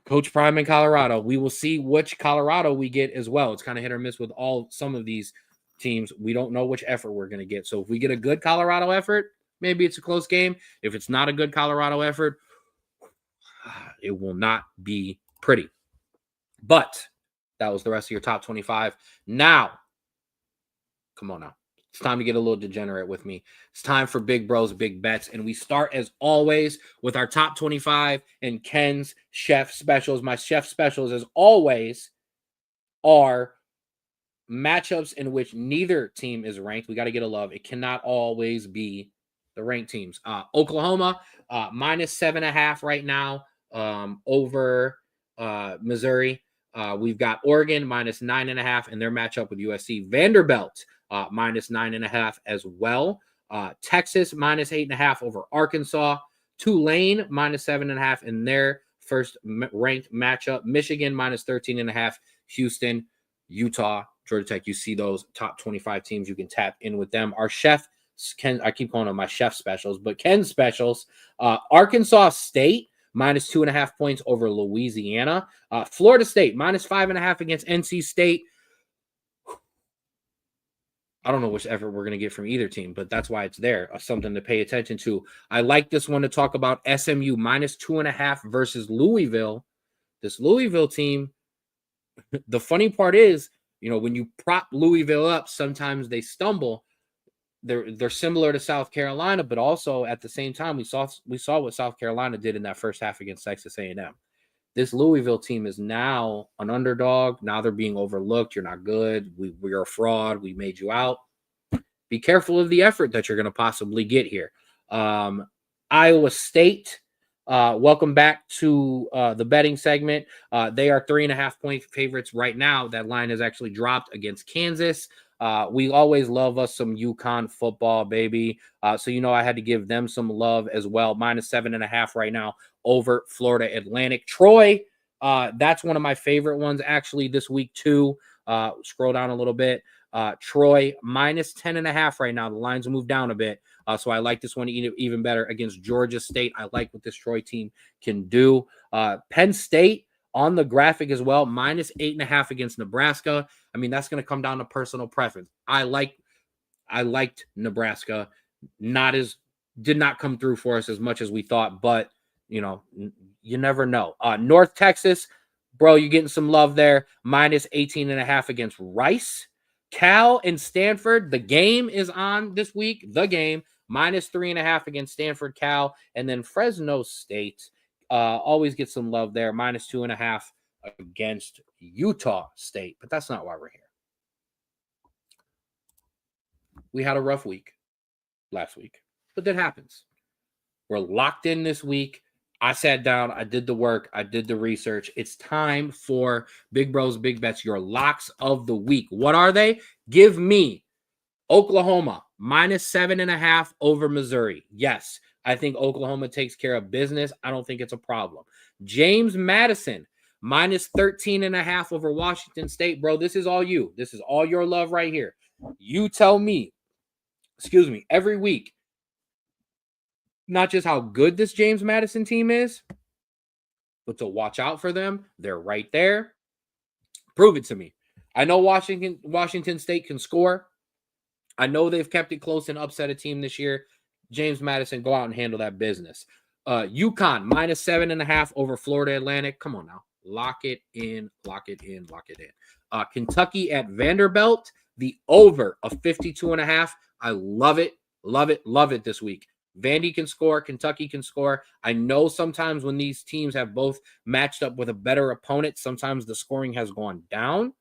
Coach Prime in Colorado. We will see which Colorado we get as well. It's kind of hit or miss with some of these teams. We don't know which effort we're going to get. So if we get a good Colorado effort, maybe it's a close game. If it's not a good Colorado effort, it will not be pretty. But That was the rest of your top 25. Now, come on now. It's time to get a little degenerate with me. It's time for Big Bros, Big Bets. And we start, as always, with our top 25 and Ken's chef specials. My chef specials, as always, are matchups in which neither team is ranked. We got to get a love. It cannot always be the ranked teams. Oklahoma, minus 7.5 right now over Missouri. We've got Oregon minus 9.5 in their matchup with USC. Vanderbilt minus 9.5 as well. Texas minus 8.5 over Arkansas. Tulane minus 7.5 in their first ranked matchup. Michigan minus 13.5. Houston, Utah, Georgia Tech. You see those top 25 teams. You can tap in with them. Our chef, Ken, I keep calling them my chef specials, but Ken's specials. Arkansas State minus 2.5 points over Louisiana. Florida State minus 5.5 against NC State. I don't know which effort we're going to get from either team, but that's why it's there. Something to pay attention to. I like this one to talk about. SMU minus 2.5 versus Louisville. This Louisville team, the funny part is, you know, when you prop Louisville up, sometimes they stumble. They're similar to South Carolina, but also at the same time, we saw what South Carolina did in that first half against Texas A&M. This Louisville team is now an underdog. Now they're being overlooked. You're not good. We're a fraud. We made you out. Be careful of the effort that you're going to possibly get here. Iowa State, welcome back to the betting segment. They are 3.5-point favorites right now. That line has actually dropped against Kansas. We always love us some UConn football, baby. So, you know, I had to give them some love as well. Minus 7.5 right now over Florida Atlantic. Troy, that's one of my favorite ones actually this week too. Scroll down a little bit. Troy minus 10.5 right now. The lines moved down a bit. So I like this one even better against Georgia State. I like what this Troy team can do. Penn State on the graphic as well, minus 8.5 against Nebraska. I mean, that's going to come down to personal preference. I liked Nebraska. Did not come through for us as much as we thought, but you know, you never know. North Texas, bro, you're getting some love there. Minus 18.5 against Rice. Cal and Stanford, the game is on this week. The game, minus 3.5 against Stanford, Cal. And then Fresno State, always get some love there. Minus 2.5 against Utah State. But that's not why we're here. We had a rough week last week, but that happens. We're locked in this week. I sat down. I did the work. I did the research. It's time for Big Bros, Big Bets, your locks of the week. What are they? Give me Oklahoma, minus 7.5 over Missouri. Yes, I think Oklahoma takes care of business. I don't think it's a problem. James Madison, minus 13.5 over Washington State. Bro, this is all you. This is all your love right here. You tell me, every week, not just how good this James Madison team is, but to watch out for them. They're right there. Prove it to me. I know Washington State can score. I know they've kept it close and upset a team this year. James Madison, go out and handle that business. UConn, minus 7.5 over Florida Atlantic. Come on now. Lock it in. Kentucky at Vanderbilt, the over of 52.5. I love it this week. Vandy can score. Kentucky can score. I know sometimes when these teams have both matched up with a better opponent, sometimes the scoring has gone down.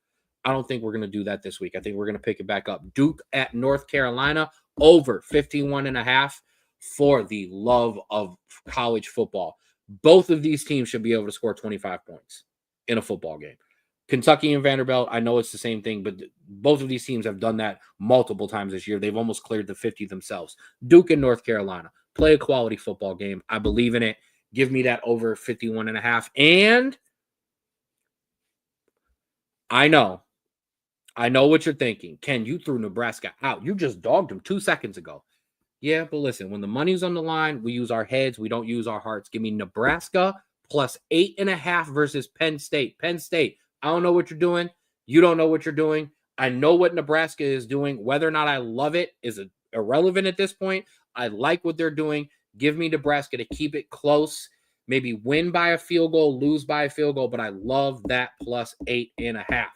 I don't think we're going to do that this week. I think we're going to pick it back up. Duke at North Carolina, over 51.5 for the love of college football. Both of these teams should be able to score 25 points in a football game. Kentucky and Vanderbilt, I know it's the same thing, but both of these teams have done that multiple times this year. They've almost cleared the 50 themselves. Duke and North Carolina, play a quality football game. I believe in it. Give me that over 51.5. And I know what you're thinking. Ken, you threw Nebraska out. You just dogged them 2 seconds ago. Yeah, but listen, when the money's on the line, we use our heads. We don't use our hearts. Give me Nebraska plus 8.5 versus Penn State. Penn State, I don't know what you're doing. You don't know what you're doing. I know what Nebraska is doing. Whether or not I love it is irrelevant at this point. I like what they're doing. Give me Nebraska to keep it close. maybe win by a field goal, lose by a field goal, but I love that plus 8.5.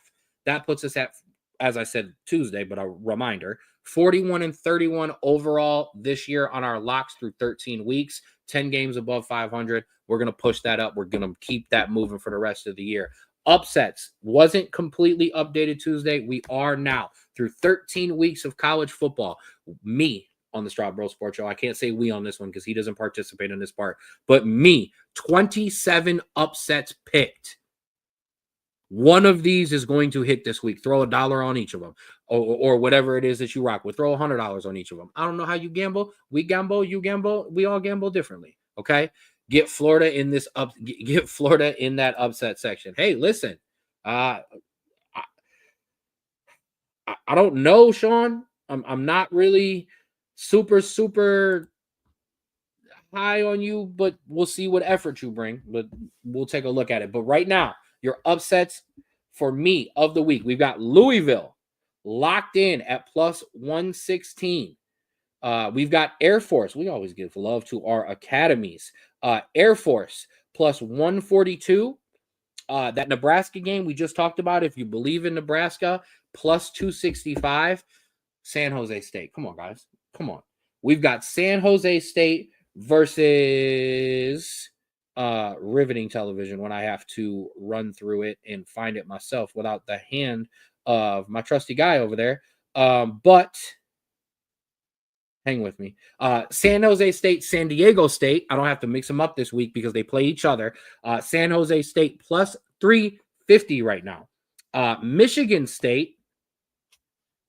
That puts us at, as I said Tuesday, but a reminder, 41-31 overall this year on our locks through 13 weeks, 10 games above 500. We're going to push that up. We're going to keep that moving for the rest of the year. Upsets wasn't completely updated Tuesday. We are now through 13 weeks of college football. Me on the Straub Sports Show. I can't say we on this one because he doesn't participate in this part, but me, 27 upsets picked. One of these is going to hit this week. Throw $1 on each of them, or whatever it is that you rock with. Throw $100 on each of them. I don't know how you gamble. We gamble. You gamble. We all gamble differently. Okay. Get Florida in this up. Get Florida in that upset section. Hey, listen. I don't know, Sean. I'm not really super high on you, but we'll see what effort you bring. But we'll take a look at it. But right now, your upsets for me of the week, we've got Louisville locked in at plus 116. We've got Air Force. We always give love to our academies. Air Force plus 142. That Nebraska game we just talked about, if you believe in Nebraska, plus 265. San Jose State. Come on, guys. Come on. We've got San Jose State versus riveting television when I have to run through it and find it myself without the hand of my trusty guy over there. But hang with me. San Jose State, San Diego State. I don't have to mix them up this week because they play each other. San Jose State plus 350 right now. Michigan State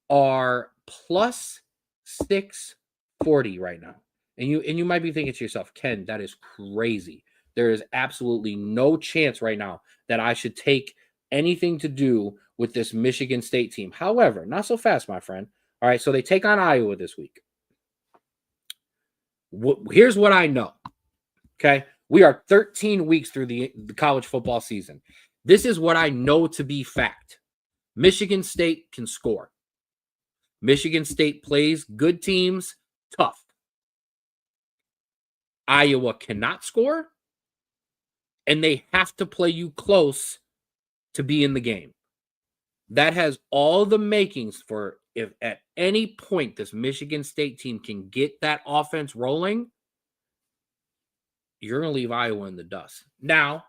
are plus 640 right now. And you might be thinking to yourself, Ken, that is crazy. There is absolutely no chance right now that I should take anything to do with this Michigan State team. However, not so fast, my friend. All right, so they take on Iowa this week. Here's what I know. Okay, we are 13 weeks through the college football season. This is what I know to be fact. Michigan State can score. Michigan State plays good teams tough. Iowa cannot score, and they have to play you close to be in the game. That has all the makings for if at any point this Michigan State team can get that offense rolling, you're going to leave Iowa in the dust. Now,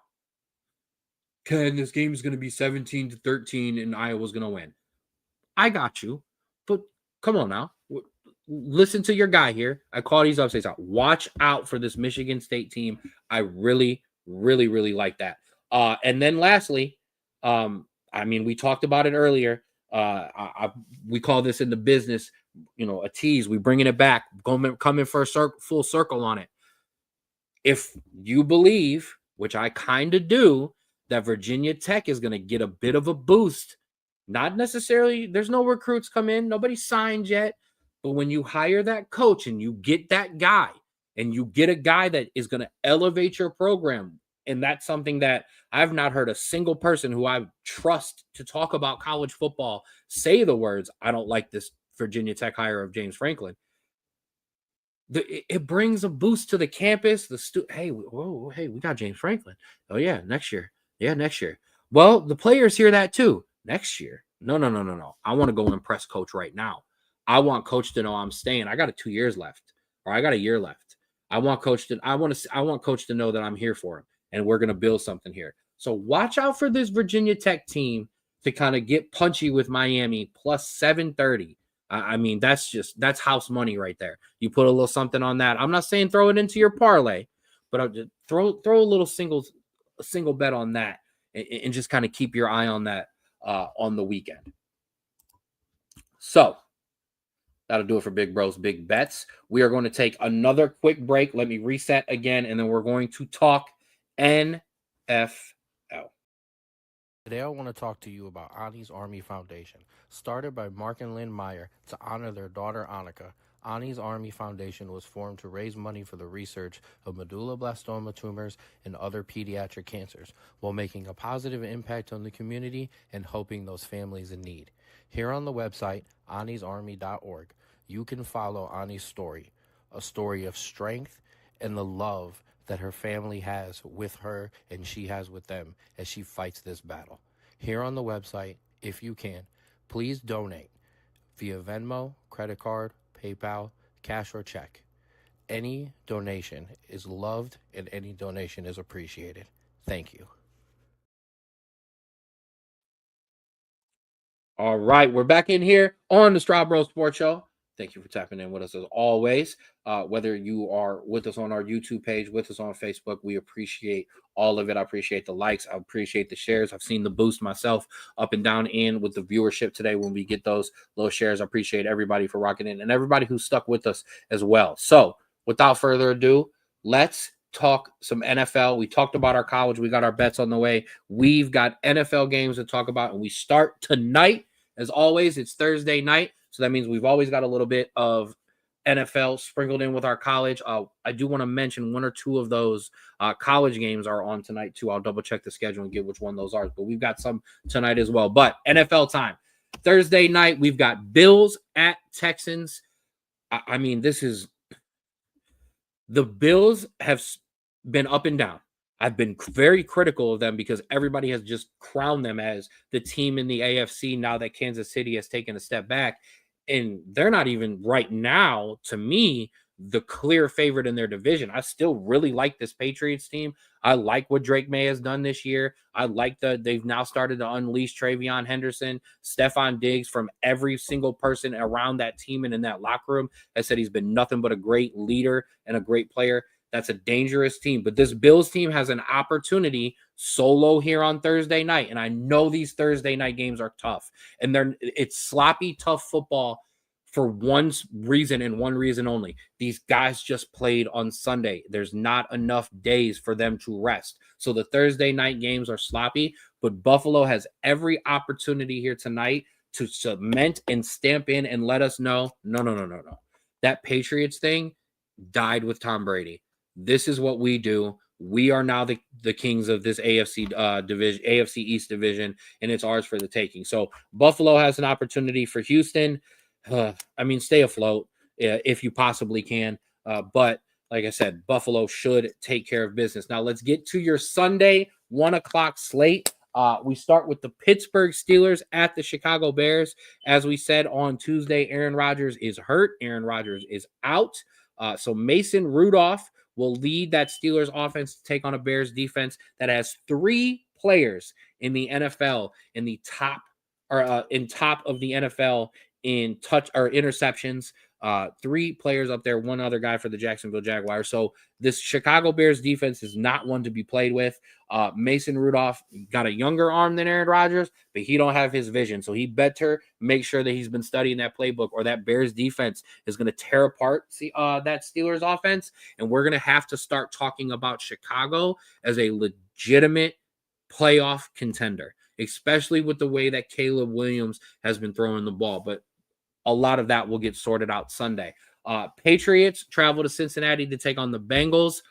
Ken, this game is going to be 17-13 and Iowa's going to win. I got you, but come on now. Listen to your guy here. I call these upsets out. Watch out for this Michigan State team. I really like that. And then lastly, I mean, we talked about it earlier. We call this in the business, a tease. We bringing it back, coming for a full circle on it. If you believe, which I kind of do, that Virginia Tech is going to get a bit of a boost, not necessarily, there's no recruits come in, nobody signed yet, but when you hire that coach and you get that guy, and you get a guy that is going to elevate your program, and that's something that I've not heard a single person who I trust to talk about college football say the words, I don't like this Virginia Tech hire of James Franklin. It brings a boost to the campus. Hey, we got James Franklin. Oh, yeah, next year. Yeah, next year. Well, the players hear that too. Next year. No. I want to go impress coach right now. I want coach to know I'm staying. I got 2 years left, or I got a year left. I want coach to know that I'm here for him, and we're going to build something here. So watch out for this Virginia Tech team to kind of get punchy with Miami plus 730. I mean, that's house money right there. You put a little something on that. I'm not saying throw it into your parlay, but I'll just throw a little single bet on that and just kind of keep your eye on that on the weekend. So that'll do it for Big Bros Big Bets. We are going to take another quick break. Let me reset again, and then we're going to talk NFL. Today I want to talk to you about Ani's Army Foundation. Started by Mark and Lynn Meyer to honor their daughter Annika, Ani's Army Foundation was formed to raise money for the research of medulloblastoma tumors and other pediatric cancers, while making a positive impact on the community and helping those families in need. Here on the website, anisarmy.org, you can follow Ani's story, a story of strength and the love that her family has with her and she has with them as she fights this battle. Here on the website, if you can, please donate via Venmo, credit card, PayPal, cash, or check. Any donation is loved and any donation is appreciated. Thank you. All right, we're back in here on the Straub Sports Show. Thank you for tapping in with us as always. Whether you are with us on our YouTube page, with us on Facebook, we appreciate all of it. I appreciate the likes. I appreciate the shares. I've seen the boost myself up and down in with the viewership today when we get those little shares. I appreciate everybody for rocking in and everybody who stuck with us as well. So without further ado, let's talk some NFL. We talked about our college. We got our bets on the way. We've got NFL games to talk about, and we start tonight. As always, it's Thursday night, so that means we've always got a little bit of NFL sprinkled in with our college. I do want to mention one or two of those college games are on tonight too. I'll double check the schedule and get which one those are, but we've got some tonight as well. But NFL time. Thursday night, we've got Bills at Texans. I mean, this is the Bills have been up and down. I've been very critical of them because everybody has just crowned them as the team in the AFC now that Kansas City has taken a step back. And they're not even right now, to me, the clear favorite in their division. I still really like this Patriots team. I like what Drake May has done this year. I like they've now started to unleash Travion Henderson, Stephon Diggs, from every single person around that team and in that locker room has said he's been nothing but a great leader and a great player. That's a dangerous team. But this Bills team has an opportunity solo here on Thursday night. And I know these Thursday night games are tough. And it's sloppy, tough football for one reason and one reason only. These guys just played on Sunday. There's not enough days for them to rest. So the Thursday night games are sloppy. But Buffalo has every opportunity here tonight to cement and stamp in and let us know, no. That Patriots thing died with Tom Brady. This is what we do. We are now the kings of this AFC division, AFC East division, and it's ours for the taking. So Buffalo has an opportunity for Houston. Stay afloat if you possibly can. But like I said, Buffalo should take care of business. Now let's get to your Sunday 1:00 slate. We start with the Pittsburgh Steelers at the Chicago Bears. As we said on Tuesday, Aaron Rodgers is hurt. Aaron Rodgers is out. So Mason Rudolph will lead that Steelers offense to take on a Bears defense that has three players in the NFL in the top of the NFL in touch or interceptions. Three players up there, one other guy for the Jacksonville Jaguars. So this Chicago Bears defense is not one to be played with. Mason Rudolph got a younger arm than Aaron Rodgers, but he don't have his vision. So he better make sure that he's been studying that playbook, or that Bears defense is going to tear apart that Steelers offense. And we're going to have to start talking about Chicago as a legitimate playoff contender, especially with the way that Caleb Williams has been throwing the ball. But a lot of that will get sorted out Sunday. Patriots travel to Cincinnati to take on the Bengals.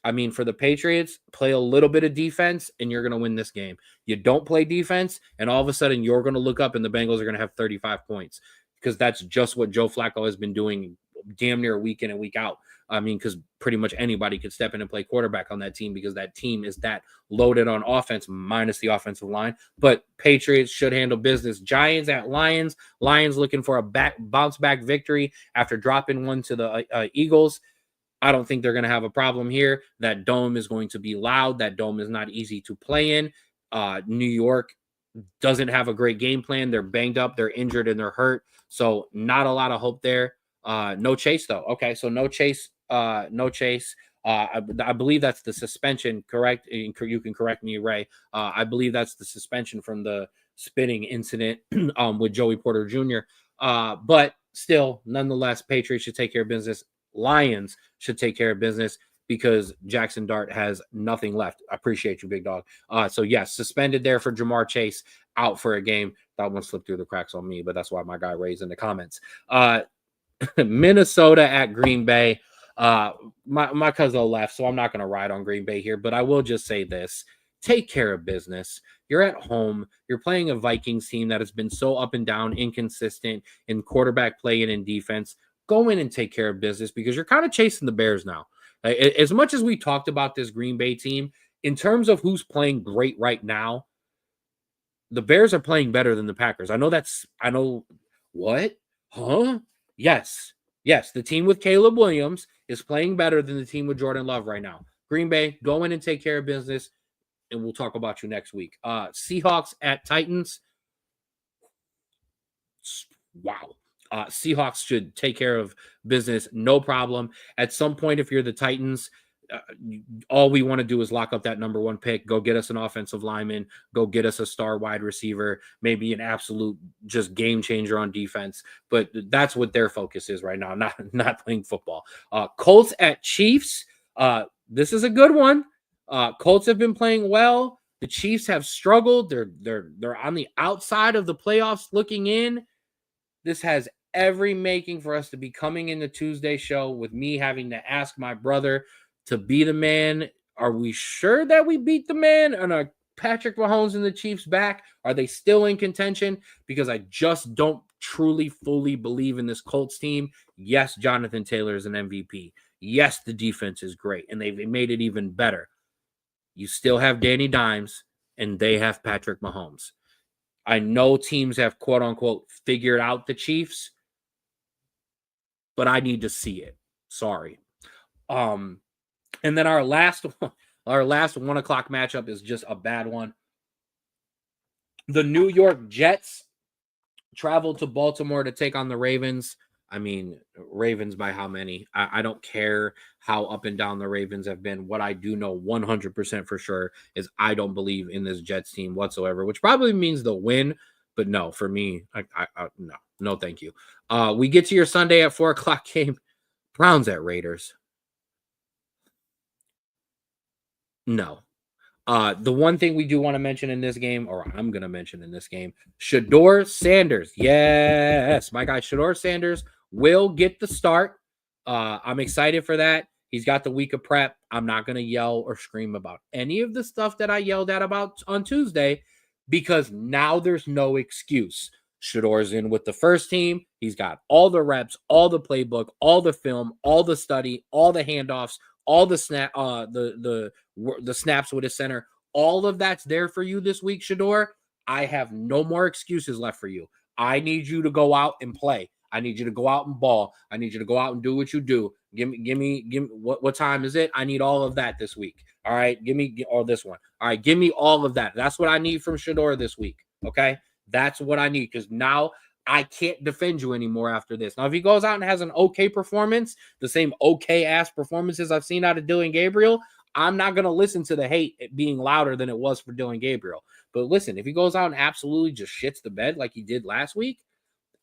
I mean, for the Patriots, play a little bit of defense and you're going to win this game. You don't play defense and all of a sudden you're going to look up and the Bengals are going to have 35 points, because that's just what Joe Flacco has been doing damn near week in and week out. I mean, because pretty much anybody could step in and play quarterback on that team, because that team is that loaded on offense minus the offensive line. But Patriots should handle business. Giants at Lions. Lions looking for a bounce back victory after dropping one to the Eagles. I don't think they're going to have a problem here. That dome is going to be loud. That dome is not easy to play in. New York doesn't have a great game plan. They're banged up, they're injured, and they're hurt. So not a lot of hope there. No Chase, though. Okay, so no Chase. I believe that's the suspension, correct? You can correct me, Ray. I believe that's the suspension from the spitting incident with Joey Porter Jr. But still, nonetheless, Patriots should take care of business. Lions should take care of business, because Jackson Dart has nothing left. I appreciate you, big dog. So yes, suspended there for Jamar Chase, out for a game. That one slipped through the cracks on me, but that's why my guy Ray's in the comments. Minnesota at Green Bay. My cousin left, so I'm not going to ride on Green Bay here, but I will just say this. Take care of business. You're at home. You're playing a Vikings team that has been so up and down, inconsistent in quarterback play and in defense. Go in and take care of business, because you're kind of chasing the Bears now. As much as we talked about this Green Bay team, in terms of who's playing great right now, the Bears are playing better than the Packers. I know what? Huh? Yes. Yes, the team with Caleb Williams is playing better than the team with Jordan Love right now. Green Bay, go in and take care of business, and we'll talk about you next week. Seahawks at Titans. Wow. Seahawks should take care of business, no problem. At some point, if you're the Titans, all we want to do is lock up that number one pick, go get us an offensive lineman, go get us a star wide receiver, maybe an absolute just game changer on defense. But that's what their focus is right now, not playing football. Colts at Chiefs. This is a good one. Colts have been playing well. The Chiefs have struggled. They're on the outside of the playoffs looking in. This has every making for us to be coming in the Tuesday show with me having to ask my brother to be the man. Are we sure that we beat the man? And are Patrick Mahomes and the Chiefs back? Are they still in contention? Because I just don't truly, fully believe in this Colts team. Yes, Jonathan Taylor is an MVP. Yes, the defense is great, and they've made it even better. You still have Danny Dimes, and they have Patrick Mahomes. I know teams have quote unquote figured out the Chiefs, but I need to see it. Sorry. And then our last 1 o'clock matchup is just a bad one. The New York Jets travel to Baltimore to take on the Ravens. I mean, Ravens by how many? I don't care how up and down the Ravens have been. What I do know 100% for sure is I don't believe in this Jets team whatsoever, which probably means they'll win. But no, for me, no, thank you. We get to your Sunday at 4 o'clock game. Browns at Raiders. No. The one thing we do want to mention in this game, or I'm going to mention in this game, Shedeur Sanders. Yes, my guy Shedeur Sanders will get the start. I'm excited for that. He's got the week of prep. I'm not going to yell or scream about any of the stuff that I yelled at about on Tuesday because now there's no excuse. Shedeur's in with the first team. He's got all the reps, all the playbook, all the film, all the study, all the handoffs, all the snap, the snaps with his center. All of that's there for you this week, Shedeur. I have no more excuses left for you. I need you to go out and play. I need you to go out and ball. I need you to go out and do what you do. Give me what time is it? I need all of that this week. All right, give me all this one. All right, give me all of that. That's what I need from Shedeur this week. Okay, that's what I need because now I can't defend you anymore after this. Now, if he goes out and has an okay performance, the same okay ass performances I've seen out of Dylan Gabriel, I'm not going to listen to the hate being louder than it was for Dylan Gabriel. But listen, if he goes out and absolutely just shits the bed like he did last week,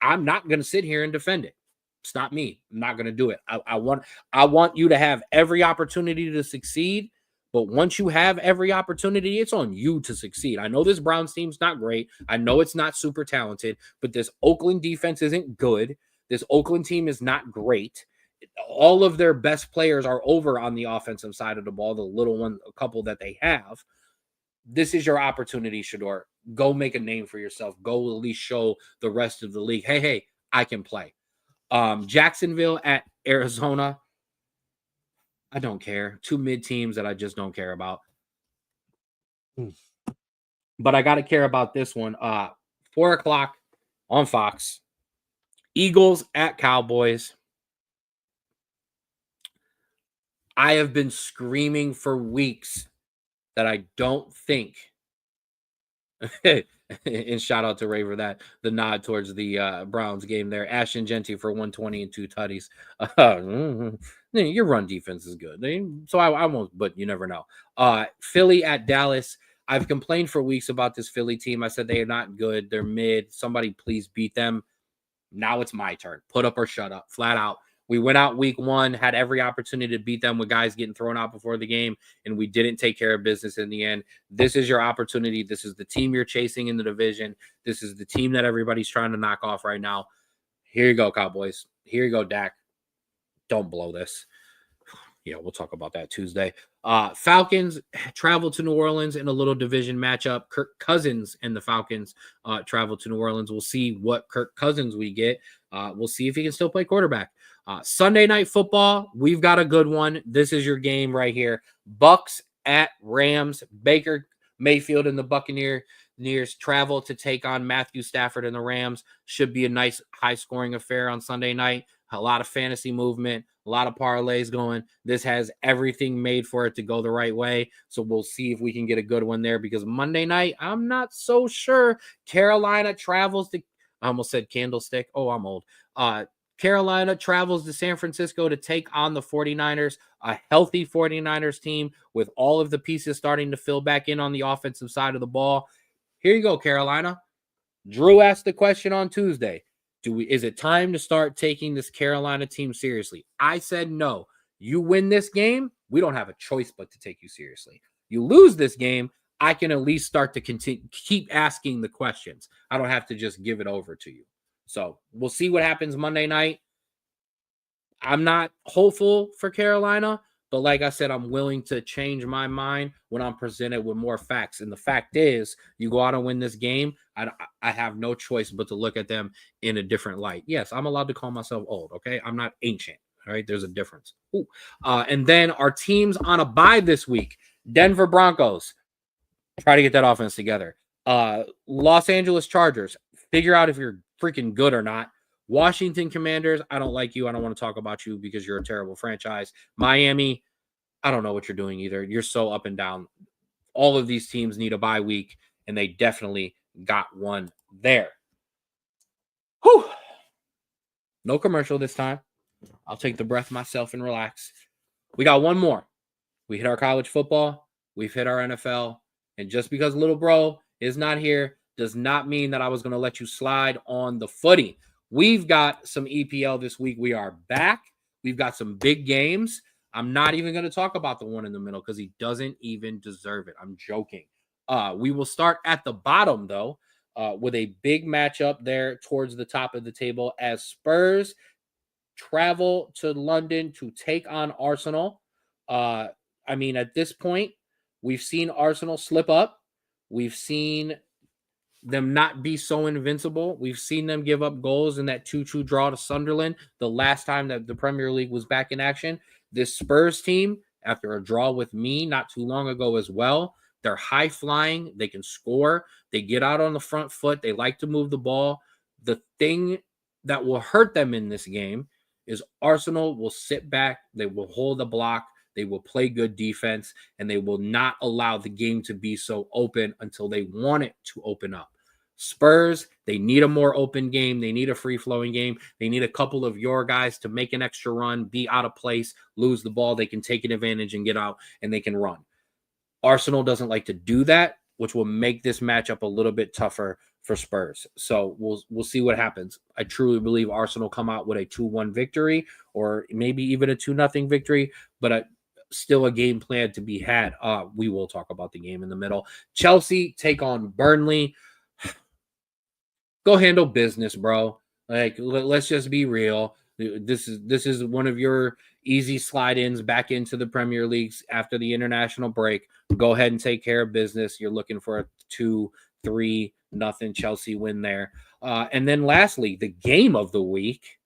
I'm not going to sit here and defend it. It's not me. I'm not going to do it. I want you to have every opportunity to succeed. But once you have every opportunity, it's on you to succeed. I know this Browns team's not great. I know it's not super talented, but this Oakland defense isn't good. This Oakland team is not great. All of their best players are over on the offensive side of the ball, the little one, a couple that they have. This is your opportunity, Shedeur. Go make a name for yourself. Go at least show the rest of the league, hey, I can play. Jacksonville at Arizona. I don't care. Two mid teams that I just don't care about. But I got to care about this one. 4 o'clock on Fox. Eagles at Cowboys. I have been screaming for weeks that I don't think and shout out to Ray for that, the nod towards the Browns game there. Ashton Genty for 120 and 2 tutties. Your run defense is good. So I won't, but you never know. Philly at Dallas. I've complained for weeks about this Philly team. I said they are not good. They're mid. Somebody please beat them. Now it's my turn. Put up or shut up. Flat out. We went out week 1, had every opportunity to beat them with guys getting thrown out before the game, and we didn't take care of business in the end. This is your opportunity. This is the team you're chasing in the division. This is the team that everybody's trying to knock off right now. Here you go, Cowboys. Here you go, Dak. Don't blow this. Yeah, we'll talk about that Tuesday. Falcons travel to New Orleans in a little division matchup. Kirk Cousins and the Falcons travel to New Orleans. We'll see what Kirk Cousins we get. We'll see if he can still play quarterback. Sunday night football, we've got a good one. This is your game right here. Bucks at Rams. Baker Mayfield and the Buccaneers travel to take on Matthew Stafford and the Rams. Should be a nice high-scoring affair on Sunday night. A lot of fantasy movement, a lot of parlays going. This has everything made for it to go the right way. So we'll see if we can get a good one there, because Monday night, I'm not so sure. Carolina travels to, I almost said Candlestick. Oh, I'm old. Carolina travels to San Francisco to take on the 49ers, a healthy 49ers team with all of the pieces starting to fill back in on the offensive side of the ball. Here you go, Carolina. Drew asked the question on Tuesday. Is it time to start taking this Carolina team seriously? I said no. You win this game, we don't have a choice but to take you seriously. You lose this game, I can at least start to keep asking the questions. I don't have to just give it over to you. So we'll see what happens Monday night. I'm not hopeful for Carolina, but like I said, I'm willing to change my mind when I'm presented with more facts. And the fact is, you go out and win this game, I have no choice but to look at them in a different light. Yes, I'm allowed to call myself old, okay? I'm not ancient, all right? There's a difference. And then our teams on a bye this week. Denver Broncos, try to get that offense together. Los Angeles Chargers, figure out if you're freaking good or not. Washington Commanders, I don't like you. I don't want to talk about you because you're a terrible franchise. Miami, I don't know what you're doing either. You're so up and down. All of these teams need a bye week, and they definitely got one there. Whew. No commercial this time. I'll take the breath myself and relax. We got one more. We hit our college football. We've hit our NFL. And just because little bro is not here does not mean that I was going to let you slide on the footy. We've got some EPL this week. We are back. We've got some big games. I'm not even going to talk about the one in the middle because he doesn't even deserve it. I'm joking. We will start at the bottom, though, with a big matchup there towards the top of the table as Spurs travel to London to take on Arsenal. At this point, we've seen Arsenal slip up. We've seen them not be so invincible. We've seen them give up goals in that 2-2 draw to Sunderland the last time that the Premier League was back in action. This Spurs team, after a draw with me not too long ago as well, they're high flying. They can score. They get out on the front foot. They like to move the ball. The thing that will hurt them in this game is Arsenal will sit back. They will hold the block. They will play good defense, and they will not allow the game to be so open until they want it to open up. Spurs, they need a more open game. They need a free-flowing game. They need a couple of your guys to make an extra run, be out of place, lose the ball. They can take an advantage and get out, and they can run. Arsenal doesn't like to do that, which will make this matchup a little bit tougher for Spurs. So we'll see what happens. I truly believe Arsenal come out with a 2-1 victory or maybe even a 2-0 victory, but still a game plan to be had. We will talk about the game in the middle. Chelsea take on Burnley. Go handle business, bro. Like, let's just be real. This is one of your easy slide-ins back into the Premier Leagues after the international break. Go ahead and take care of business. You're looking for a 2-3 nothing Chelsea win there. And then lastly, the game of the week.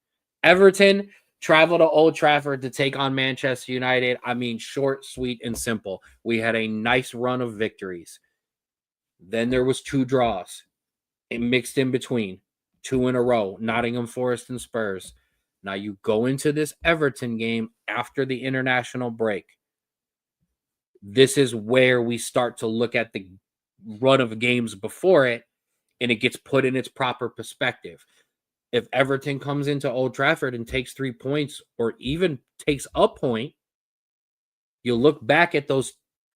Everton travel to Old Trafford to take on Manchester United. I mean, short, sweet, and simple. We had a nice run of victories. Then there was 2 draws. It mixed in between. 2 in a row. Nottingham Forest and Spurs. Now you go into this Everton game after the international break. This is where we start to look at the run of games before it, and it gets put in its proper perspective. If Everton comes into Old Trafford and takes 3 points or even takes a point, you look back at those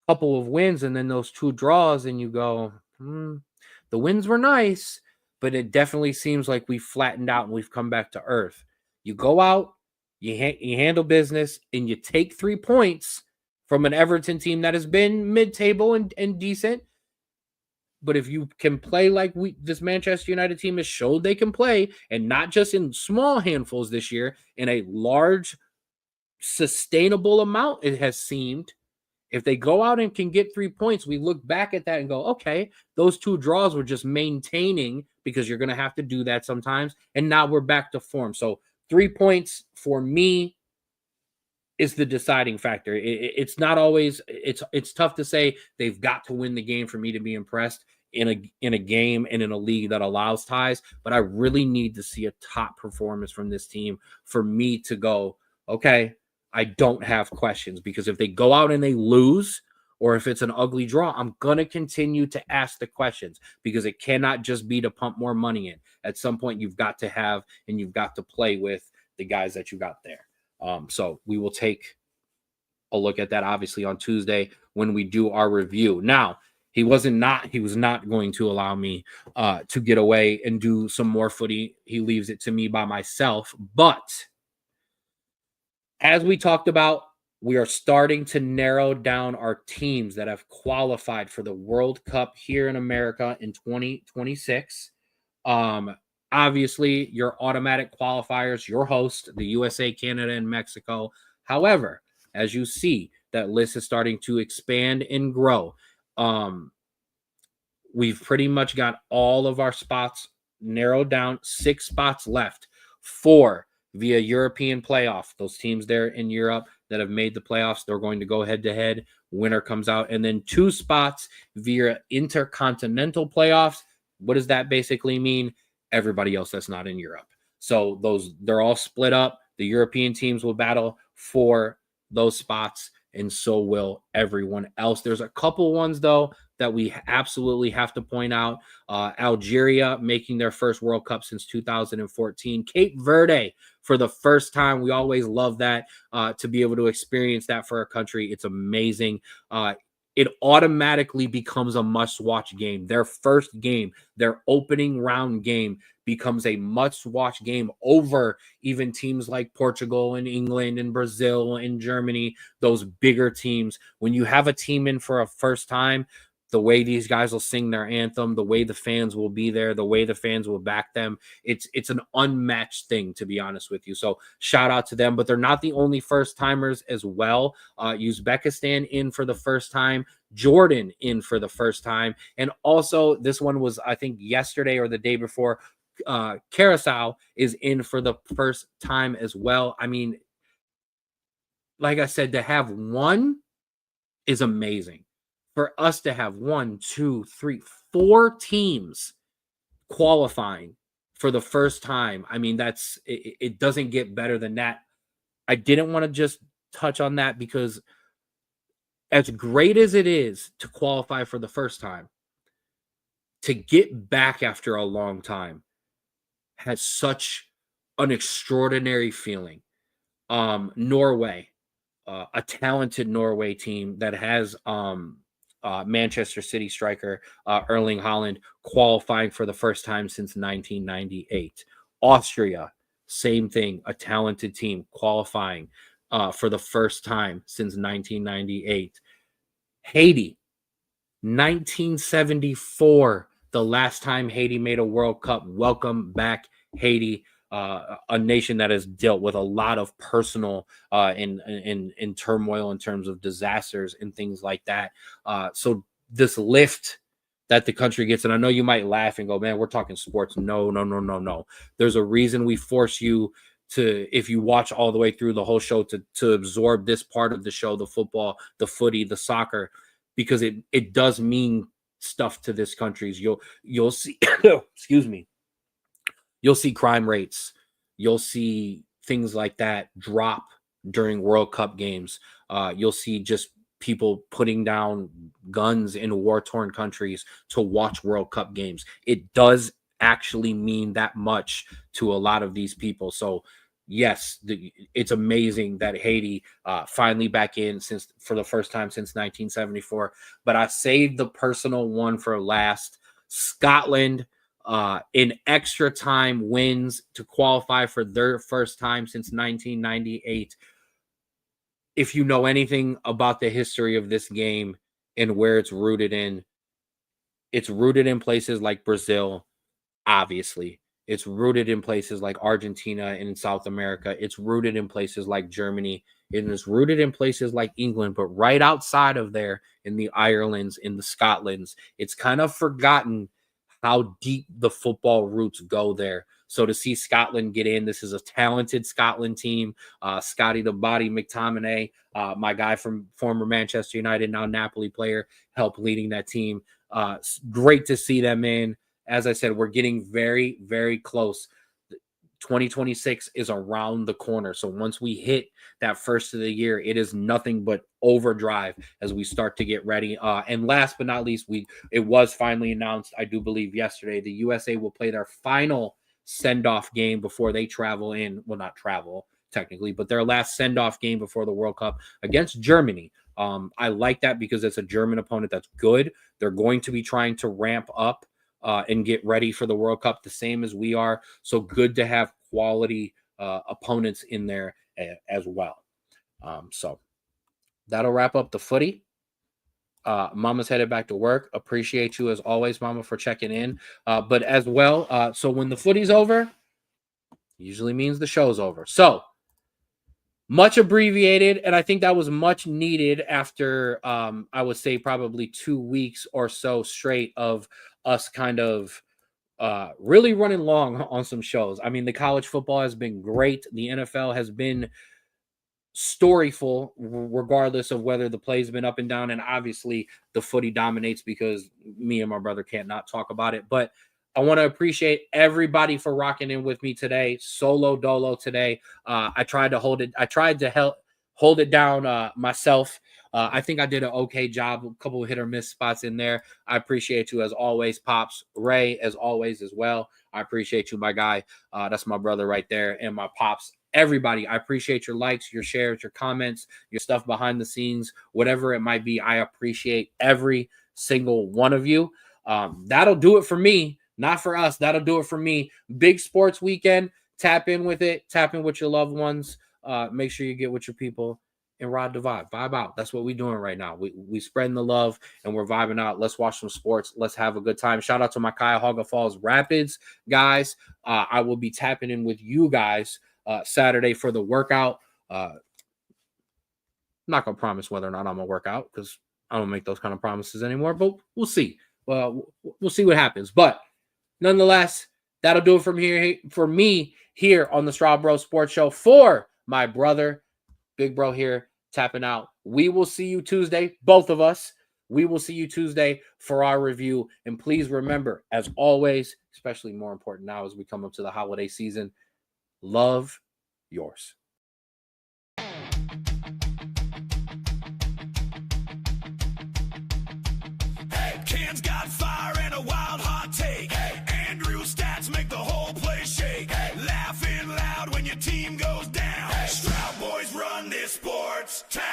couple of wins and then those 2 draws and you go, the wins were nice, but it definitely seems like we've flattened out and we've come back to earth. You go out, you handle business, and you take 3 points from an Everton team that has been mid-table and decent. But if you can play like this Manchester United team has showed they can play, and not just in small handfuls this year, in a large, sustainable amount, it has seemed, if they go out and can get 3 points, we look back at that and go, okay, those 2 draws were just maintaining because you're going to have to do that sometimes. And now we're back to form. So 3 points for me is the deciding factor. It's not always, it's tough to say they've got to win the game for me to be impressed in a game and in a league that allows ties, but I really need to see a top performance from this team for me to go, okay, I don't have questions. Because if they go out and they lose, or if it's an ugly draw, I'm going to continue to ask the questions, because it cannot just be to pump more money in. At some point, you've got to have and you've got to play with the guys that you got there. So we will take a look at that obviously on Tuesday when we do our review. Now, he was not going to allow me to get away and do some more footy. He leaves it to me by myself. But as we talked about, we are starting to narrow down our teams that have qualified for the World Cup here in America in 2026. Obviously, your automatic qualifiers, your host, the USA, Canada, and Mexico. However, as you see, that list is starting to expand and grow. We've pretty much got all of our spots narrowed down, 6 spots left, 4 via European playoff. Those teams there in Europe that have made the playoffs, they're going to go head to head. Winner comes out. And then 2 spots via intercontinental playoffs. What does that basically mean? Everybody else that's not in Europe. So they're all split up. The European teams will battle for those spots, and so will everyone else. There's a couple ones, though, that we absolutely have to point out. Algeria making their first World Cup since 2014. Cape Verde for the first time. We always love that, to be able to experience that for a country. It's amazing. It automatically becomes a must-watch game. Their first game, their opening round game, becomes a must-watch game over even teams like Portugal and England and Brazil and Germany, those bigger teams. When you have a team in for a first time, the way these guys will sing their anthem, the way the fans will be there, the way the fans will back them, it's an unmatched thing, to be honest with you. So shout out to them, but they're not the only first timers as well. Uzbekistan in for the first time, Jordan in for the first time, and also this one was, I think, yesterday or the day before. Curacao is in for the first time as well. I mean, like I said, to have one is amazing. For us to have 1, 2, 3, 4 teams qualifying for the first time, I mean, it doesn't get better than that. I didn't want to just touch on that because as great as it is to qualify for the first time, to get back after a long time has such an extraordinary feeling. Norway, a talented Norway team that has Manchester City striker Erling Haaland qualifying for the first time since 1998. Austria, same thing, a talented team qualifying for the first time since 1998. Haiti, 1974, the last time Haiti made a World Cup. Welcome back, Haiti. A nation that has dealt with a lot of personal in turmoil in terms of disasters and things like that. So this lift that the country gets, and I know you might laugh and go, man, we're talking sports. No. There's a reason we force you to, if you watch all the way through the whole show, to absorb this part of the show, the football, the footy, the soccer, because it does mean stuff to this country's. You'll see, excuse me. You'll see crime rates. You'll see things like that drop during World Cup games. You'll see just people putting down guns in war-torn countries to watch World Cup games. It does actually mean that much to a lot of these people. So yes, it's amazing that Haiti finally back in for the first time since 1974. But I saved the personal one for last. Scotland, in extra time wins to qualify for their first time since 1998. If you know anything about the history of this game and where it's rooted in places like Brazil, obviously. It's rooted in places like Argentina and in South America. It's rooted in places like Germany. It is rooted in places like England, but right outside of there, in the Irelands, in the Scotlands, it's kind of forgotten how deep the football roots go there. So to see Scotland get in, this is a talented Scotland team. Scotty the Body McTominay, my guy from former Manchester United, now Napoli player, helped leading that team. Great to see them in. As I said, we're getting very, very close. 2026 is around the corner. So once we hit that first of the year, it is nothing but overdrive as we start to get ready. And last but not least, it was finally announced, I do believe yesterday, the USA will play their final send-off game before they travel in. Well, not travel technically, but their last send-off game before the World Cup against Germany. I like that because it's a German opponent that's good. They're going to be trying to ramp up and get ready for the World Cup the same as we are. So good to have quality opponents in there as well. So that'll wrap up the footy. Mama's headed back to work. Appreciate you as always, Mama, for checking in. But as well, so when the footy's over, usually means the show's over. So much abbreviated, and I think that was much needed after I would say probably 2 weeks or so straight of us kind of really running long on some shows. I mean, the college football has been great. The NFL has been storyful, regardless of whether the play's been up and down. And obviously, the footy dominates because me and my brother can't not talk about it. But I want to appreciate everybody for rocking in with me today. Solo dolo today. I tried to hold it. I tried to hold it down myself. I think I did an okay job. A couple of hit or miss spots in there. I appreciate you as always, Pops. Ray, as always, as well. I appreciate you, my guy. That's my brother right there. And my Pops. Everybody, I appreciate your likes, your shares, your comments, your stuff behind the scenes, whatever it might be. I appreciate every single one of you. That'll do it for me. Not for us. That'll do it for me. Big sports weekend. Tap in with it. Tap in with your loved ones. Make sure you get with your people and ride the vibe. Vibe out. That's what we're doing right now. We spreading the love and we're vibing out. Let's watch some sports. Let's have a good time. Shout out to my Cuyahoga Falls Rapids guys. I will be tapping in with you guys Saturday for the workout. I'm not going to promise whether or not I'm going to work out because I don't make those kind of promises anymore, but we'll see. We'll see what happens. But nonetheless, that'll do it from here for me here on the Straub Bro Sports Show for my brother, Big Bro here, tapping out. We will see you Tuesday, both of us. We will see you Tuesday for our review. And please remember, as always, especially more important now as we come up to the holiday season, love yours. Hey, Ken's got fire and a wild hot take. Hey, Andrew's stats make the whole place shake. Hey, laughing loud when your team goes down. Hey, Straub boys run this sports town.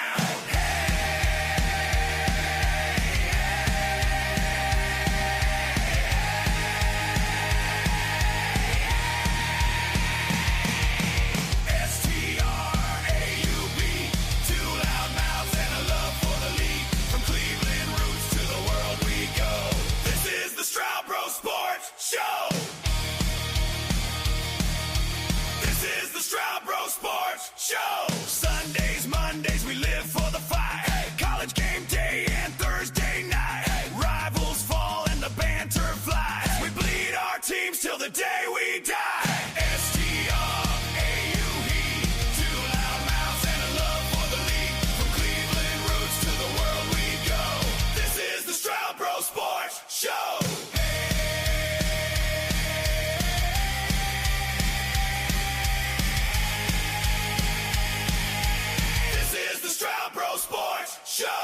Show. Sundays, Mondays, we live for the fight. Hey, college game day and Thursday night. Hey, rivals fall and the banter flies. We bleed our teams till the day we die. S-T-R-A-U-E, two loud mouths and a love for the league. From Cleveland roots to the world we go. This is the Straub Bro Sports Show. Straub Bro Sports Show.